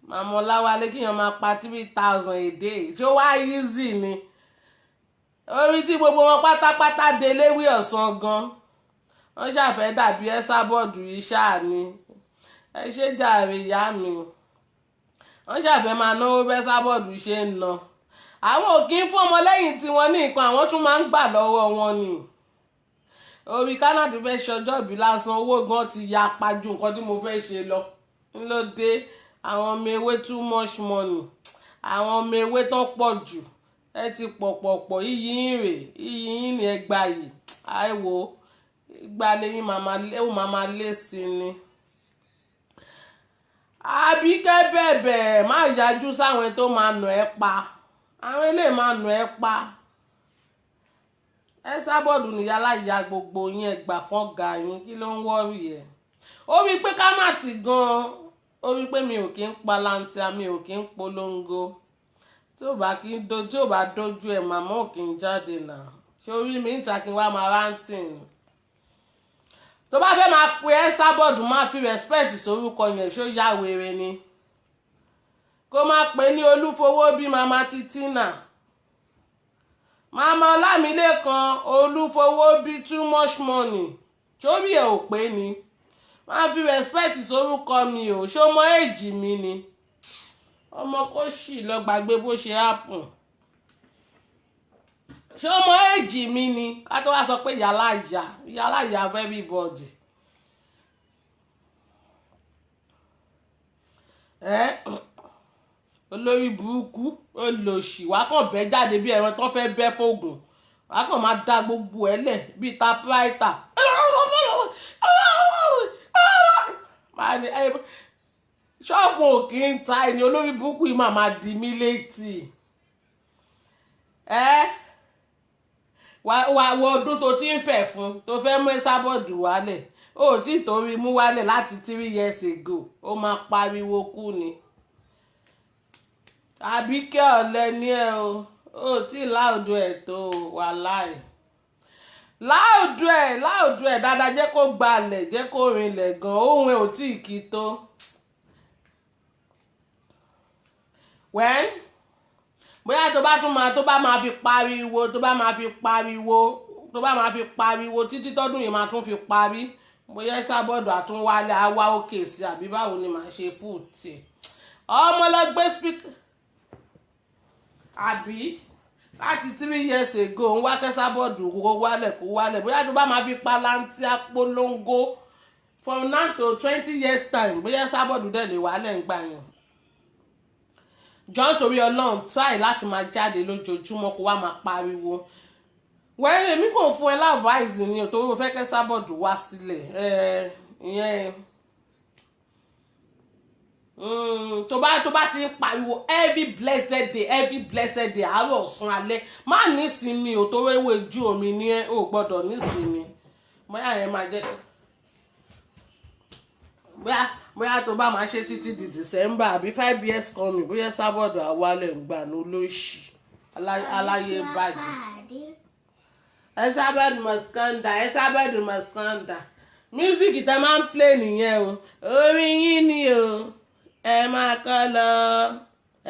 Màmá Ọláwálé kíyàn máa pa 3,000 a day ṣé ó wá easy ni orí tí gbogbo wọn pátápátá deléwé ọ̀sán gan wọ́n ṣàfẹ́ dàbí Ẹsábọ́ọ̀dù yìí ṣáà ni ẹ ṣe jàre ìyá mi wọ́n ṣàfẹ́ máa náwó bẹ́ Ẹsábọ́ọ̀dù ṣe ń ná àwọn ò kí ń fún ọmọlẹ́yìn tí wọ́n ní nǹkan àwọn tún máa ń gbà lọ́wọ́ wọn ni orí Kánádì fẹ́ ṣọjọ́ ìbí lásán owó gan ti ya apájú nǹkan tí mo fẹ́ ṣe lọ ńlọdẹ àwọn ọmọ ewé too much money àwọn ọmọ ewé tán pọ̀ jù ẹ ti pọ̀pọ̀pọ̀ iyì yín rè iyì yín ni ẹ gbà yìí àìwò ìgbàlẹ́yìn màmá lé sí ni. Àbíkẹ́ bẹ̀bẹ̀ má yájú sáwọn tó máa nà ẹ́ pa àwọn eléyìí máa nà ẹ́ pa Ẹsábọ́ọ̀dù níyàláyà gbogbo yín ẹgbà fọ́gà yín kí ló ń wọ́ọ̀rì ẹ̀ ó wí pé ká má ti gan-an ó wí pé mi ò kí ń palantia mi ò kí ń polongo tí ò bá dojú ẹ̀ màmá ò kí ń jáde náà ṣé orí mi ń ta kí n wá máa rántìn tó bá fẹ́ máa pe Ẹsábọ́ọ̀dù máa fi respect sórúkọ yẹn ṣó yá wèrè ni kó máa pè ní Olúfowóbí Màmá Titina Màmá Ọlámilékan Olúfowóbí too much money sórí ẹ̀ ò pé ni máa fi respect sórúkọ mi ò ṣó mọ èjì mi ni ọmọ kò sì lọ gbàgbé bó ṣe happen ṣó mọ èjì mi ni ká tó wá sọ pé yàláyà of everybody olórí burúkú olòṣì wàá kàn bẹ́ jáde bí ẹran tó fẹ́ bẹ́ fóògùn wàá kàn máa da gbogbo ẹ̀ lẹ̀ bíi typewriter ṣọ́ọ̀fù òkè ń ta ẹni olórí burúkú yìí máa di mí létí wà wo ọdún tó ti ń fẹ̀ fún tó fẹ́ mú Ẹsábọ́ọ̀dù wálẹ̀ ó tí torí mú wálẹ̀ láti 3 years ago ó máa pariwo kú ni Àbíkẹ́ ọ̀lẹ ni ẹ o ó tí láòdù ẹ̀ tó wàláì láòdù ẹ̀ dáadáa jẹ́ kó gbalẹ̀ jẹ́ kó rinlẹ̀ gan ohun ẹ̀ ò tí ì kí tó bóyá tó bá máa fi pariwo títí tọ́dún yìí máa tún fi parí bóyá Ẹsábọ́ọ̀dù àtúnwálé àwa òkè sí àbí báwo ni màá ṣe pùtì ọmọ lọ gbé speaker àbí láti 3 years ago ń wá k'Ẹsábọ́ọ̀dù kó wálẹ̀ bóyá tó bá máa fi palantia polongo from now to 20 years time bóyá Ẹsábọ́ọ̀dù dẹ̀ lè wálẹ̀ ń gbà yẹn John torí Ọlọ́run try láti máa jáde lójoojúmọ́ kó wá máa pariwo wẹ́rẹ́ mi kò fún ẹ láàváìsì ni torí mo fẹ́ k'Ẹsábọ́ọ̀dù wá sílẹ̀ ìyẹn tó bá ti ń pariwo every blessed day àárọ̀ ọ̀sán alẹ́ má nísinmi ò tó wéwé ju omi ní ẹ ò gbọ́dọ̀ nísinmi bóyá yẹn máa jẹ́ bóyá tó bá máa ṣe títí di December àbí 5 years coming bóyá Ẹsábọ́ọ̀dù àwálẹ̀ ń gbà ní olóṣì aláyé bàjẹ́ Ẹsábọ́ọ̀dù mọ̀skándà mísíkì tẹ máa ń play nìyẹn o orin yín ni o ẹ máa kọ́ lọ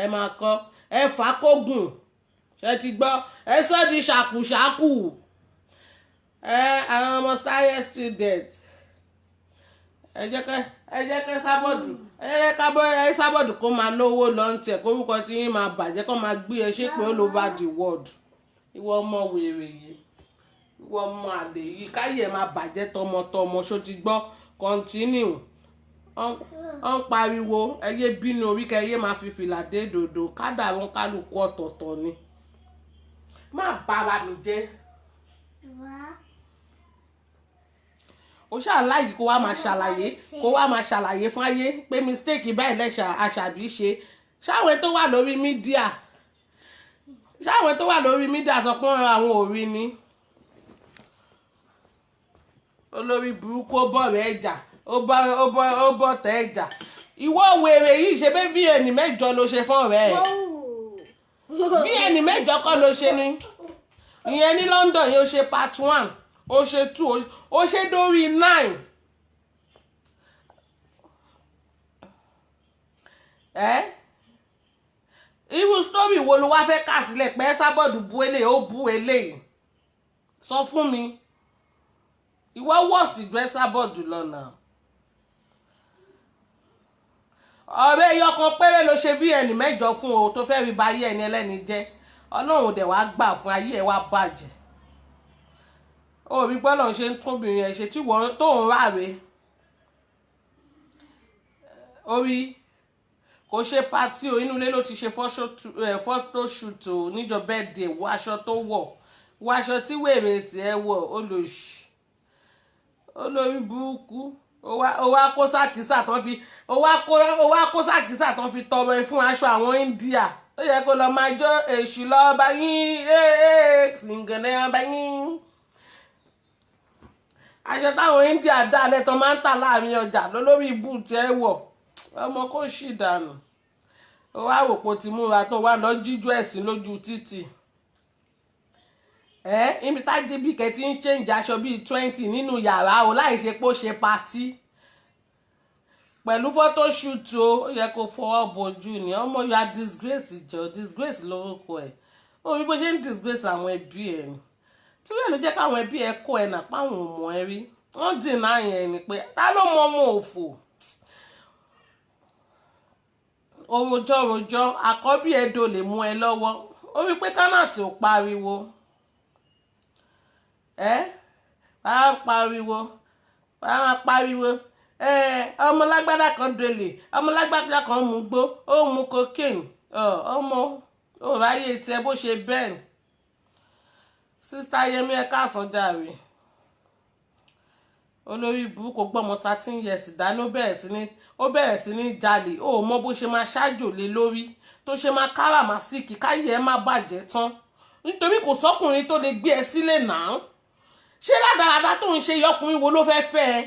ẹ máa kọ́ ẹ fà kógùn ṣe ti gbọ́ ẹ sọ di ṣàkùṣàkù àwọn ọmọ science student ẹ jẹ́ kẹ́ Ẹsábọ́ọ̀dù kó máa náwó lọ́ntẹ̀ kórúkọ tí yín máa bàjẹ́ kó máa gbé ẹ ṣépè all over the world ìwọ ọmọ wèrè yìí ìwọ ọmọ àlè yìí káyé ẹ máa bàjẹ́ tọmọtọmọ ṣó ti gbọ́ continue ọ̀n pariwo ẹyẹ bínú orí kẹyẹ máa fi fìlà dé dòdò kádàrún kálukú ọ̀tọ̀ọ̀tọ̀ ni má bára mi jẹ́ ó ṣàlàyé kó wá máa ṣàlàyé fún ayé pé mistake báyìí lẹ́ṣà àṣàbí ṣe ṣáwọn tó wà lórí mídíà sọ pé àwọn ò rí ni olórí burúkú ó bọ̀rẹ̀ ẹ̀jà ó bọ̀ tẹ̀ ẹ̀jà ìwọ wèrè yìí ṣe pé VN mẹ́jọ ló ṣe fún ọ̀rẹ́ ẹ̀ VN mẹ́jọ kọ́ ló ṣe ni ìyẹn ní London yìí ó ṣe part 1 ó ṣe 2 ó ṣe dórí 9 irú story wo ló wá fẹ́ kà sílẹ̀ pé Sábọ̀dù bú eléyìí ó bú eléyìí sọ fún mi ìwọ wọ́ọ̀sì ju Sábọ̀dù lọ́nà ọ̀rẹ́ ẹyọ kan péré ló ṣe VN mẹ́jọ fún o tó fẹ́ rí ba ayé ẹni ẹlẹ́ni jẹ́ Ọlọ́run dẹ̀ wá gbà fún ayé ẹ̀ wá bàjẹ́ òbí gbọ́dọ̀ ṣe ń túnbìnrin ẹ̀ ṣe tí wọ́n tó ń ráre orí kò ṣe pati o inú ilé ló ti ṣe photoshoot o níjọ́ birthday wọ aṣọ tó wọ̀ wọ aṣọ tí wèrè tiẹ̀ wọ̀ olórí burúkú ó wá kó sàkísà tán fi tọrọ ẹ fún aṣọ àwọn India ó yẹ kó lọ máa jó èṣù lọ́ọ́ bá yín fìngànnà bá yín aṣọ táwọn India dá lẹ́tọ̀ máa ń tà láàrin ọjà lólórí ibù tiẹ̀ wọ̀ ọmọ kò ṣì dànù ó wá wò pé ó ti múra tó wá lọ jíjú ẹ̀sìn lójú títì ibi tájé bí kẹ́tí ń change aṣọ bíi 20 nínú yàrá o láì ṣe pé ó ṣe patí pẹ̀lú photoshoot ó yẹ kó fọwọ́ bojú ni ọmọ ya disgrace jọ disgrace lórúkọ ẹ̀ ó rí bó ṣe ń disgrace àwọn ẹbí ẹ̀ ni tí wọ́n lè jẹ́ káwọn ẹbí ẹ̀ kọ́ ẹ̀ nà páwọn ò mọ̀ ẹ́ rí wọ́n dìnnà yẹn ni pé ta ló mọ ọmọ òfò orojọ́ àkọ́bí ẹ̀dọ̀ lè mú ẹ lọ́wọ́ ó rí pé Kánàtì ò pariwo pariwo ọmọ lágbádá kan dolè ọmọ lágbádá kan mú gbó ó mú cocaine ọmọ ò ráyè tiẹ̀ bó ṣe bẹ́ẹ̀ sísá Yẹmí ẹ káàsán jàre olórí burúkú gbọ́mọ 13 years dáná ó bẹ̀rẹ̀ sí ní jalè ó mọ bó ṣe máa ṣáájò lé lórí tó ṣe máa káràmásìkì káyé ẹ má bàjẹ́ tán nítorí kò sọ́kùnrin tó lè gbé ẹ sílé náà ṣé rádaràdá tó ń ṣe yọkùnrin wo ló fẹ́ fẹ́ ẹ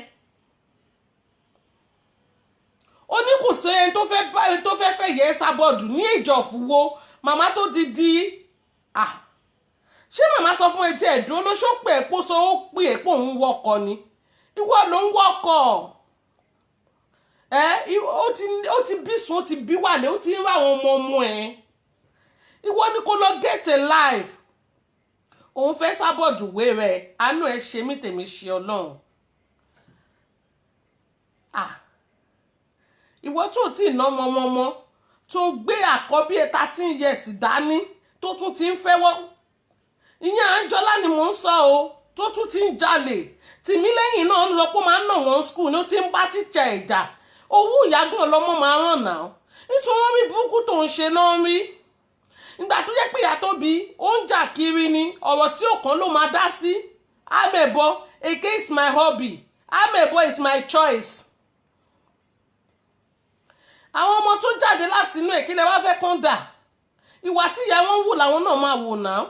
ó ní kò sí ẹni tó fẹ́ fẹ́ yẹ Sábọ̀dù ní ìjọ̀fúwo màmá tó ti di ṣé màmá sọ fún etí ẹ̀dùn olóṣó pé èpo sọ ó pè é pò ń wọkọ̀ ni ìwọ ló ń wọkọ̀ ó ti bí sùn ó ti bí wàlẹ̀ ó ti ń rà àwọn ọmọ ẹ̀ ìwọ ni kò lọ get a life òun fẹ́ Sábọ̀dù wé rẹ̀ àánú ẹ̀ ṣe mí tèmi ṣe Ọlọ́run ìwọ tó ti ná mọ́mọ́mọ́ tó gbé àkọ́bí ẹ̀ 13 years dání tó tún ti ń fẹ́wọ́ ìyẹn Àńjọlá ni mò ń sọ o tó tún ti ń jalè Tìmílẹ́yìn náà ń sọ pé máa ń nà wọ́n skul ní ó ti ń bá tíjà ẹ̀jà owó ìyàgbọ́n lọ́mọ máa ràn náà nítorí wọ́n rí burúkú tó ń ṣe náà rí ìgbà tó jẹ́ pé ìyá tó bí ó ń jà kiri ni ọ̀rọ̀ tí òkan ló máa dá sí amẹ̀bọ eke is my hobby amẹ̀bọ is my choice àwọn ọmọ tó jáde láti inú ìkílẹ̀ wá fẹ́ kán dà ìwà tí ìyá wọn wù làwọn náà máa wù náà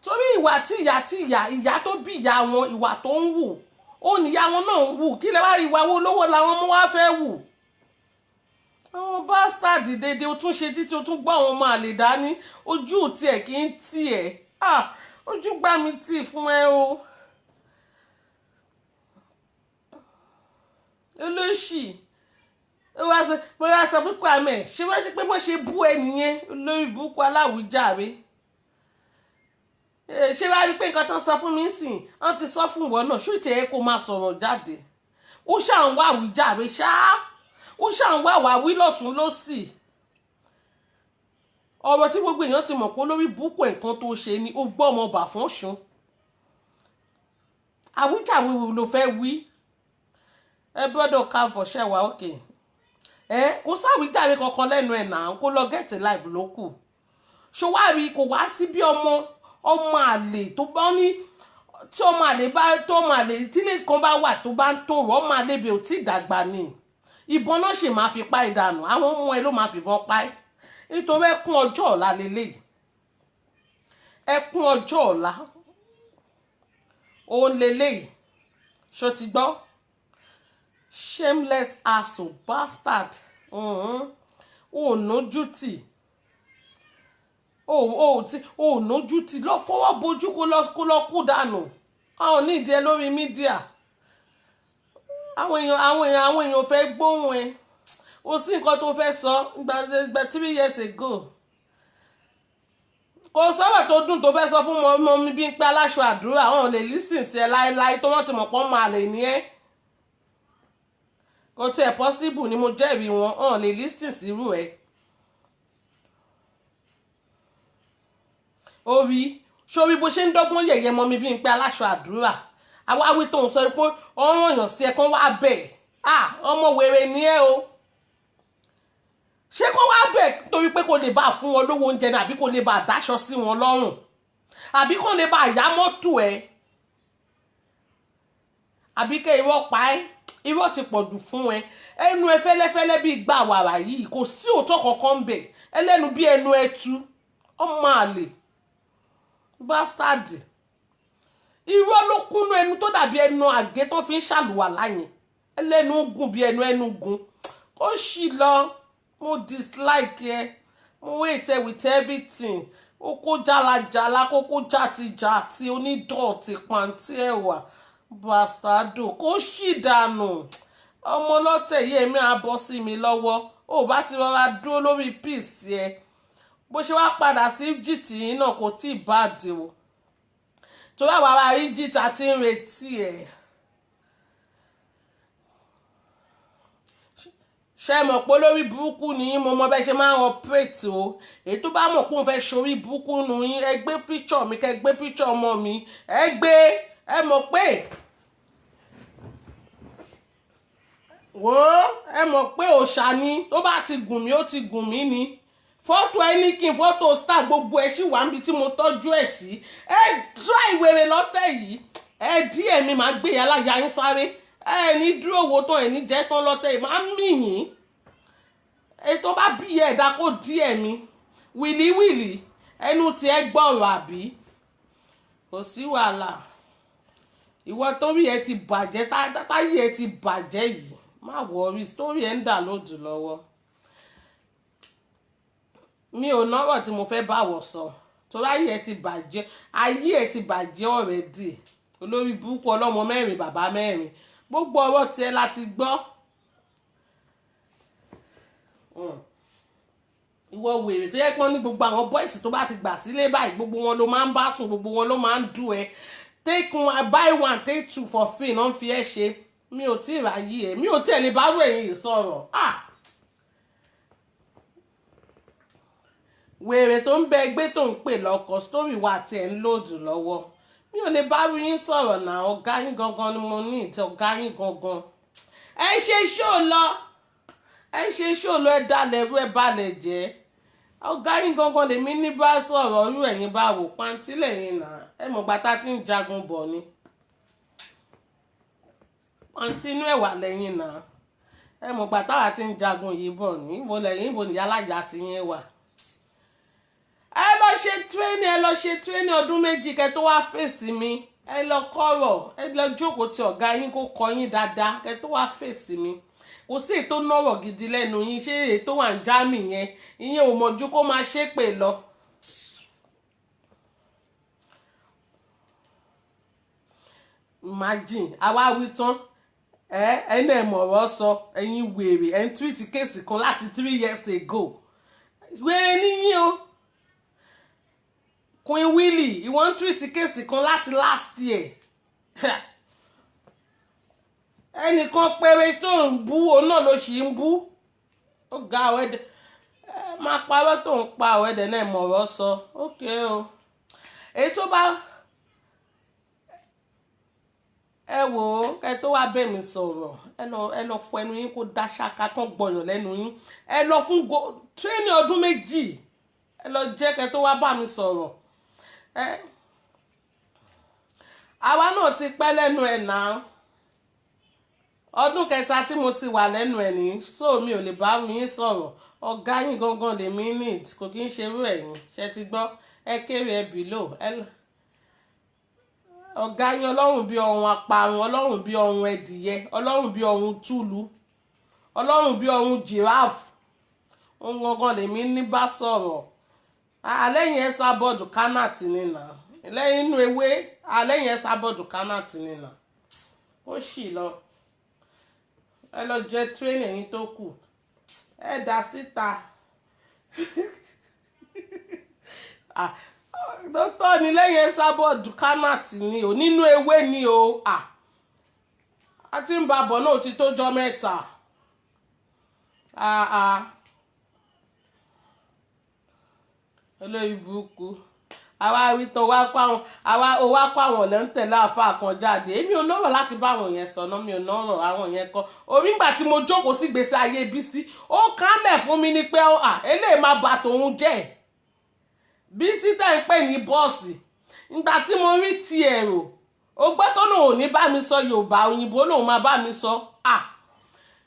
torí ìwà tí ìyá tó bí ìyá wọn ìwà tó ń wù ó níyà wọn náà ń wù kí lè wá rí ìwà wo lówó làwọn ọmọ wa fẹ́ wù àwọn bastard dédé o tún ṣe títí o tún gbọ́ àwọn ọmọ àlè dání ojú tiẹ̀ kì í tiẹ̀ ojú gbá mi tì fún ẹ o olóṣì mo wá sọ fún Kwame ṣé wọ́n ti pé wọ́n ṣe bú ẹ nìyẹn olórí burúkú aláwùjáre ṣé wàá rí pé nǹkan tó ń sọ fún mi sìn wọ́n ti sọ fún ìwọ náà ṣó ìtẹ̀ kó máa sọ̀rọ̀ jáde ó ṣàn wá àwùjáre ṣáá ó ṣàn wá àwáwí lọ́tún lọ́sì ọ̀rọ̀ tí gbogbo èèyàn ti mọ̀ pé olórí burúkú nǹkan tó ṣe ni ó gbọ́ ọmọ bà fún Ọ̀ṣun àwùjáre ló fẹ́ wí ẹ gbọ́dọ̀ ká fọ̀ṣẹ́ wa òkè kò sáwìjáre kankan lẹ́nu ẹ̀ náà kó lọ get live ló kù ṣòwárí kò wá sí bí ọmọ àlè tó bá ní tí ọmọ àlè tílé kan bá wà tó bá ń tòrò ọmọ àlè bẹ̀ ò tí ì dàgbà ni ìbọn náà ṣì máa fi pa ìdànù àwọn ọmọ ẹ ló máa fìbọn pa ẹ́ nítorí ẹkún ọjọ́ ọ̀la lélẹ́yìí ẹkún ọjọ́ ọ̀la òun lélẹ́yìí ṣó ti gbọ́ shameless asshole bastard ò nójú tì ò nójú tì lọ fọwọ́ bojú kó lọ kú dànù àwọn onídìí ẹ lórí mídíà àwọn èèyàn fẹ́ gbóhùn ẹ ó sì nǹkan tó fẹ́ sọ gba 3 years ago kò sọ́wọ́ tó dùn tó fẹ́ sọ fún ọmọ mi bí n pé aláṣọ àdúrà àwọn ò lè lísìn sí ẹ láéláé tó wọ́n ti mọ̀ pọ́n máa lè ní ẹ́ kò tiẹ̀ possible ni mo jẹ́rìí wọn ò lè lísìn sírú ẹ. orí sórí bó ṣe ń dọ́gbọ́n yẹ̀yẹ́ mọ́ mi bí n pé aláṣọ àdúrà àwáwí tó ń sọ pé ọ̀ràn èèyàn sí ẹ kán wá bẹ̀ ọmọ wèrè ni ẹ o ṣé kó wá bẹ̀ torí pé kò lè bá fún wọn lówó oúnjẹ náà àbí kò lè bá dáṣọ sí wọn lọ́rùn àbí kò lè bá yá mọ́tò ẹ àbí kẹ́ irọ́ pa ẹ́ irọ́ ti pọ̀ jù fún ẹ ẹnu ẹ fẹ́lẹ́fẹ́lẹ́ bíi gbà wàrà yìí kò sí òótọ́ kankan ń bẹ̀ ẹlẹ́nu bí ẹnu ẹ tú ọmọ àlè bastard irọ́ ló kúnnú ẹnu tó dàbí ẹnu àgé tó fi ń ṣàlùwàlá yẹn ẹlẹ́nu gùn bí ẹnu gùn kó ṣì lọ mo dislike ẹ mo wait ẹ with everything ó kó jálajàla kókó jàtijàti onídọ̀tí pàǹtí ẹ̀wà bastardo kó ṣì dànù ọmọ ọlọ́tẹ̀ yìí èmi á bọ́ sí mi lọ́wọ́ ó bá ti rọra dúró lórí píìsì ẹ bó ṣe wá padà sí Egypt yìí náà kò tí ì bá dé o torí àwọn ará Egypt àti ń retí ẹ. ṣe mọ̀ pé olórí burúkú ni mo mọ bẹ́ẹ̀ ṣe máa ń operate o èyí tó bá mọ̀ pé òun fẹ́ ṣorí burúkú nu yín ẹ gbé picture mi kẹ́ gbé picture ọmọ mi ẹ mọ̀ pé ẹ mọ̀ pé òòṣà ni tó bá ti gùn mí ó ti gùn mí ni fọ́tò ẹnìkín fọ́tò star gbogbo ẹ̀ sì wà níbi tí mo tọ́jú ẹ̀ sí ẹ dúró ìwèrè lọ́tẹ̀ yìí ẹ díẹ̀ mi máa gbé yàrá ya yín sáré ẹ ní dúró wo tán ẹ ní jẹ́ tán lọ́tẹ̀ yìí máa ń mì yín ètò bá bí ẹ̀dá kó díẹ̀ mi wìlíwìlí ẹnu tí ẹ gbọ́rọ̀ àbí kò sí wàhálà ìwọ torí ẹ ti bàjẹ́ táyé ẹ ti bàjẹ́ yìí má wọrí torí ẹ ń dà lódù lọ́wọ́ mi ò nọ́rọ̀ tí mo fẹ́ báwọ̀ sọ torí ayé ẹ ti bàjẹ́ already olórí burúkú ọlọ́mọ mẹ́rin bàbá mẹ́rin gbogbo ọ̀rọ̀ tiẹ̀ láti gbọ́ ìwọ wèrè tó yẹ kí wọ́n ní gbogbo àwọn bọ́ìsì tó bá ti gbà sílé báyìí gbogbo wọn ló máa ń bá sùn gbogbo wọn ló máa ń dù ẹ take one buy one take two for free náà ń fi ẹ ṣe mi ò tí ì ráyè ẹ mi ò tí ì lè bá rò ẹ̀yìn sọ̀rọ̀ wèrè tó ń bẹ ẹgbẹ́ tó ń pè lọ́kọ̀ story wa tiẹ̀ ń lòdù lọ́wọ́ mi ò lè bá rú yín sọ̀rọ̀ náà ọ̀gá yín gangan ni mo ní ìtẹ́ ọ̀gá yín gangan ẹ ṣe ṣó lọ ẹ dalẹ̀ ẹrú ẹ balẹ̀ jẹ́ ọ̀gá yín gangan lèmi ní bá sọ̀rọ̀ irú ẹ̀yin bá wò pàǹtí lẹ́yìn náà ẹ mọ̀ gbàtà tí ń jagun bọ̀ ni pàǹtí inú ẹ̀wà lẹ́yìn náà ẹ mọ̀ gbàtà wà tí ń jagun yìí bọ̀ ní ibo lẹ́yìn ibo nìyálàjà ti yín wà ẹ lọ ṣe tírénì ọdún méjì kẹ́ tó wá fèsì mi ẹ lọ kọ́rọ̀ ẹ lọ jókòó tí ọ̀gá yín kó kọ́ yín dáadáa kẹ́ tó wá fèsì mi kò sí ètò nọ́rọ̀ gidi lẹ́nu yín ṣé ètò wà ń já mi yẹn ìyẹn ò mọ̀jú kó máa ṣépè lọ. imagine àwa wí tán ẹni ẹ̀ mọ̀rọ̀ sọ ẹ̀yin wèrè ẹ̀ ń túwìtì kéèsì kan láti 3 years ago wèrè níyìn o. Queen Willie ìwọ́n túwìtì kéèsì kan láti last year ẹnìkan péré tó ń bú òun náà ló ṣì ń bú ó ga ọ̀wẹ́dẹ̀ máa parọ́ tó ń pa ọ̀wẹ́dẹ̀ náà mọ̀rọ̀ sọ ókè o èyí tó bá ẹ wò ó kẹ tó wá bẹ̀ mí sọ̀rọ̀ ẹ lọ fọ ẹnu yín kó dá ṣáká kán gbọ̀yàn lẹ́nu yín ẹ lọ fún tírénì ọdún méjì ẹ lọ jẹ́ kẹ tó wá bá mi sọ̀rọ̀ àwa náà ti pẹ́ lẹ́nu ẹ̀ náà ọdún kẹta tí mo ti wà lẹ́nu ẹ̀ ní so mi ò lè bá yín sọ̀rọ̀ ọ̀gá yín gangan lèmi need kò kí ń ṣerú ẹ̀yìn ṣe ti gbọ́ ẹ kéré ẹ bìlò ọ̀gá yín ọlọ́run bí ọ̀run aparun, ọlọ́run bí ọ̀run ẹdìyẹ, ọlọ́run bí ọ̀run túlù, ọlọ́run bí ọ̀run giraffe. Ohun gangan lèmi ní bá sọ̀rọ̀. Àlẹ́yìn ẹ sábọ́ọ̀dù kánàtì nìna lẹ́yìn inú ewé, àlẹ́yìn ẹ sábọ́ọ̀dù kánàtì nìna ó sì lọ. Ẹ lọ jẹ tírénì ẹ̀yìn tó kù, ẹ dá síta. Dókítà ní lẹ́yìn ẹ sábọ́ọ̀dù kánàtì ni o, nínú ewé ni o. A ti ń ba bọ̀ náà ti tó jọ mẹ́ta. Olórí burúkú àwa wítàn wá kó àwọn ọ̀lẹ́ ń tẹ̀lé àáfàá kan jáde. Èmi ò nọ́rọ̀ láti bá àwọn yẹn sọ̀nà, mi ò nọ́rọ̀ àwọn yẹn kọ́. Orí ìgbà tí mo jókòó sí gbèsè ayé Bísí ó kánlẹ̀ fún mi ni pé eléyìí máa bà tòun jẹ́. Bísí tẹ̀ ń pè ní bọ́ọ̀sì. Ìgbà tí mo rí ti ẹ̀rọ ó gbé tó lòun ò ní bá mi sọ Yorùbá, òyìnbó lòun máa bá mi sọ.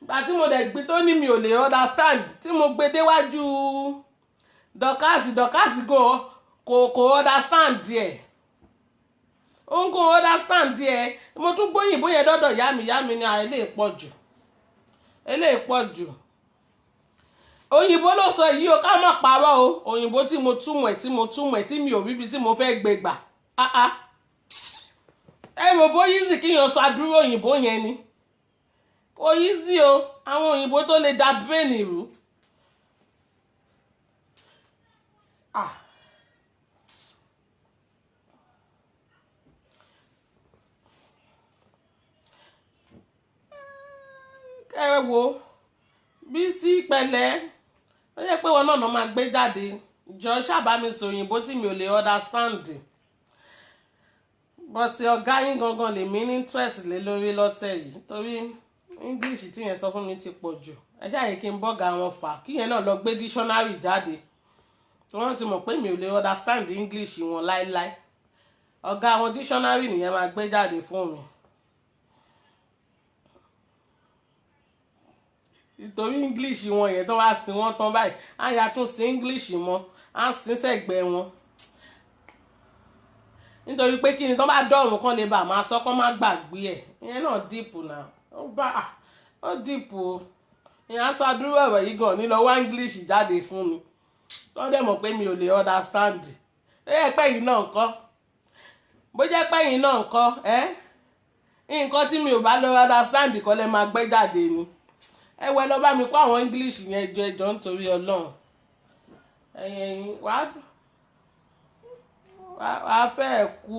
Ìgbà tí mo dẹ̀ gbé tó ní mi ò lè understand, tí mo gbé déwájú dọ̀kásì kò understand díẹ̀. Òun kò understand díẹ̀. Mo tún gbóyìnbó yẹn dọ́dọ̀ yá mi ní eléyìí pọ̀ jù. Òyìnbó ló sọ yìí o, ká má parọ́ o. Òyìnbó tí mo túmọ̀ ẹ̀ tí mi ò rí ibi tí mo fẹ́ gbé gbà. Ẹ mọ̀ bó yí sì kíyàn sọ àdúró òyìnbó yẹn ni. Kò yí sí o, àwọn òyìnbó tó lè da brain rú. Ẹ wo Bísí pẹ̀lẹ́, ó yẹ pé wọn náà máa gbé jáde. Jọ ṣàbá mi sọ òyìnbó tí mi ò lè understand. But ọ̀gá yín gangan lèmi ní interest lé lórí lọ́tẹ̀ yìí, torí English tí yẹn sọ fún mi ti pọ̀ jù. Ẹ ṣáà yẹ kí n bọ́gà wọn fà kí yẹn náà lọ gbé dictionary jáde. Wọ́n ti mọ̀ pé mi ò lè understand English wọn láéláé. Ọ̀gá wọn dictionary nìyẹn máa gbé jáde fún mi. Nítorí English wọn yẹn tó wá sí wọn tán báyìí, àyà tún sí English mọ́, á sí sẹ́gbẹ̀ẹ́ wọn. Nítorí pé kí ni tó bá dọ̀rùn kan lè bà máa sọ kán má gbàgbé ẹ̀. Ìyẹn náà dìpù náà. Ó dìpù o. Ìyẹn á sọ dúró ọ̀rọ̀ yìí gan ní lọ wá English jáde fún mi. Tó dẹ̀ mọ̀ pé mi ò lè understand. Pẹ́yìn náà ńkọ́? Bó jẹ́ pẹ́yìn náà ńkọ́? Nǹkan tí mi ò bá lọ understand kọ́ lẹ máa gbé jáde ni. Ẹ wẹ lọ bá mi kó àwọn English yẹn jọ nítorí Ọlọ́run. Ẹ̀yin wàá fẹ́ kú.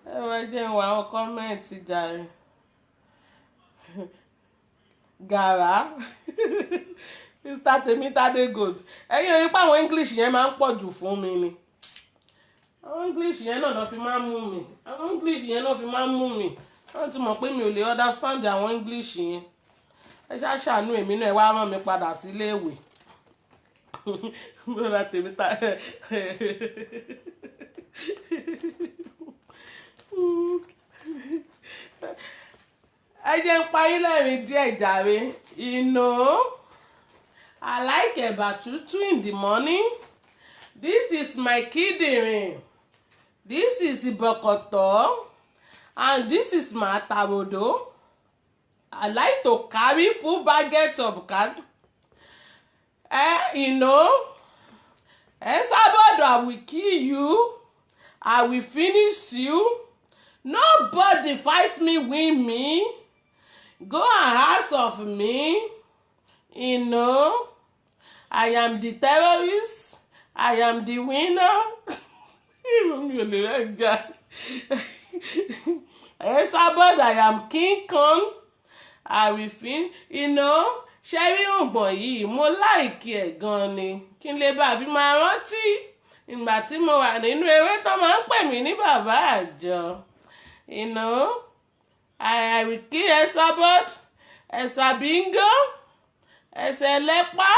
Ẹ wọ jẹ́ ìwà àwọn kọ́mẹ̀ntì jàre. Gàrá Mr. Temitade Gold. Ẹ̀yin orí pé àwọn English yẹn máa ń pọ̀ jù fún mi ni. Àwọn English yẹn náà ló fi máa ń mú mi. Wọ́n ti mọ̀ pé mi ò lè understand àwọn English yẹn. Ẹ ṣàánú èmi náà, ẹ wá rán mi padà sí iléèwé. Bọ́lá Temitade. Ẹ jẹ́ ń pa yín lẹ́rìn díẹ̀ jàre. I like ẹ̀bà tútù in the morning. This is my kidney. This is bọ̀kọ̀tọ̀. And this is my atarodo. I like to carry full baggage of card. Sabado, I will kill you. I will finish you. Nobody fight me, win me. Go and ask of me. I am the terrorist. I am the winner. Sabado, I am King Kong. I will finish. Ṣé rí ògbọ̀n yìí mo láìkí ẹ̀ gan ni kí n lè bá fi máa rántí ìgbà tí mo wà nínú eré tó máa ń pè mí ní bàbá àjọ. I will kill Esabod, Esabingo, Ẹsẹ̀lẹ́pà.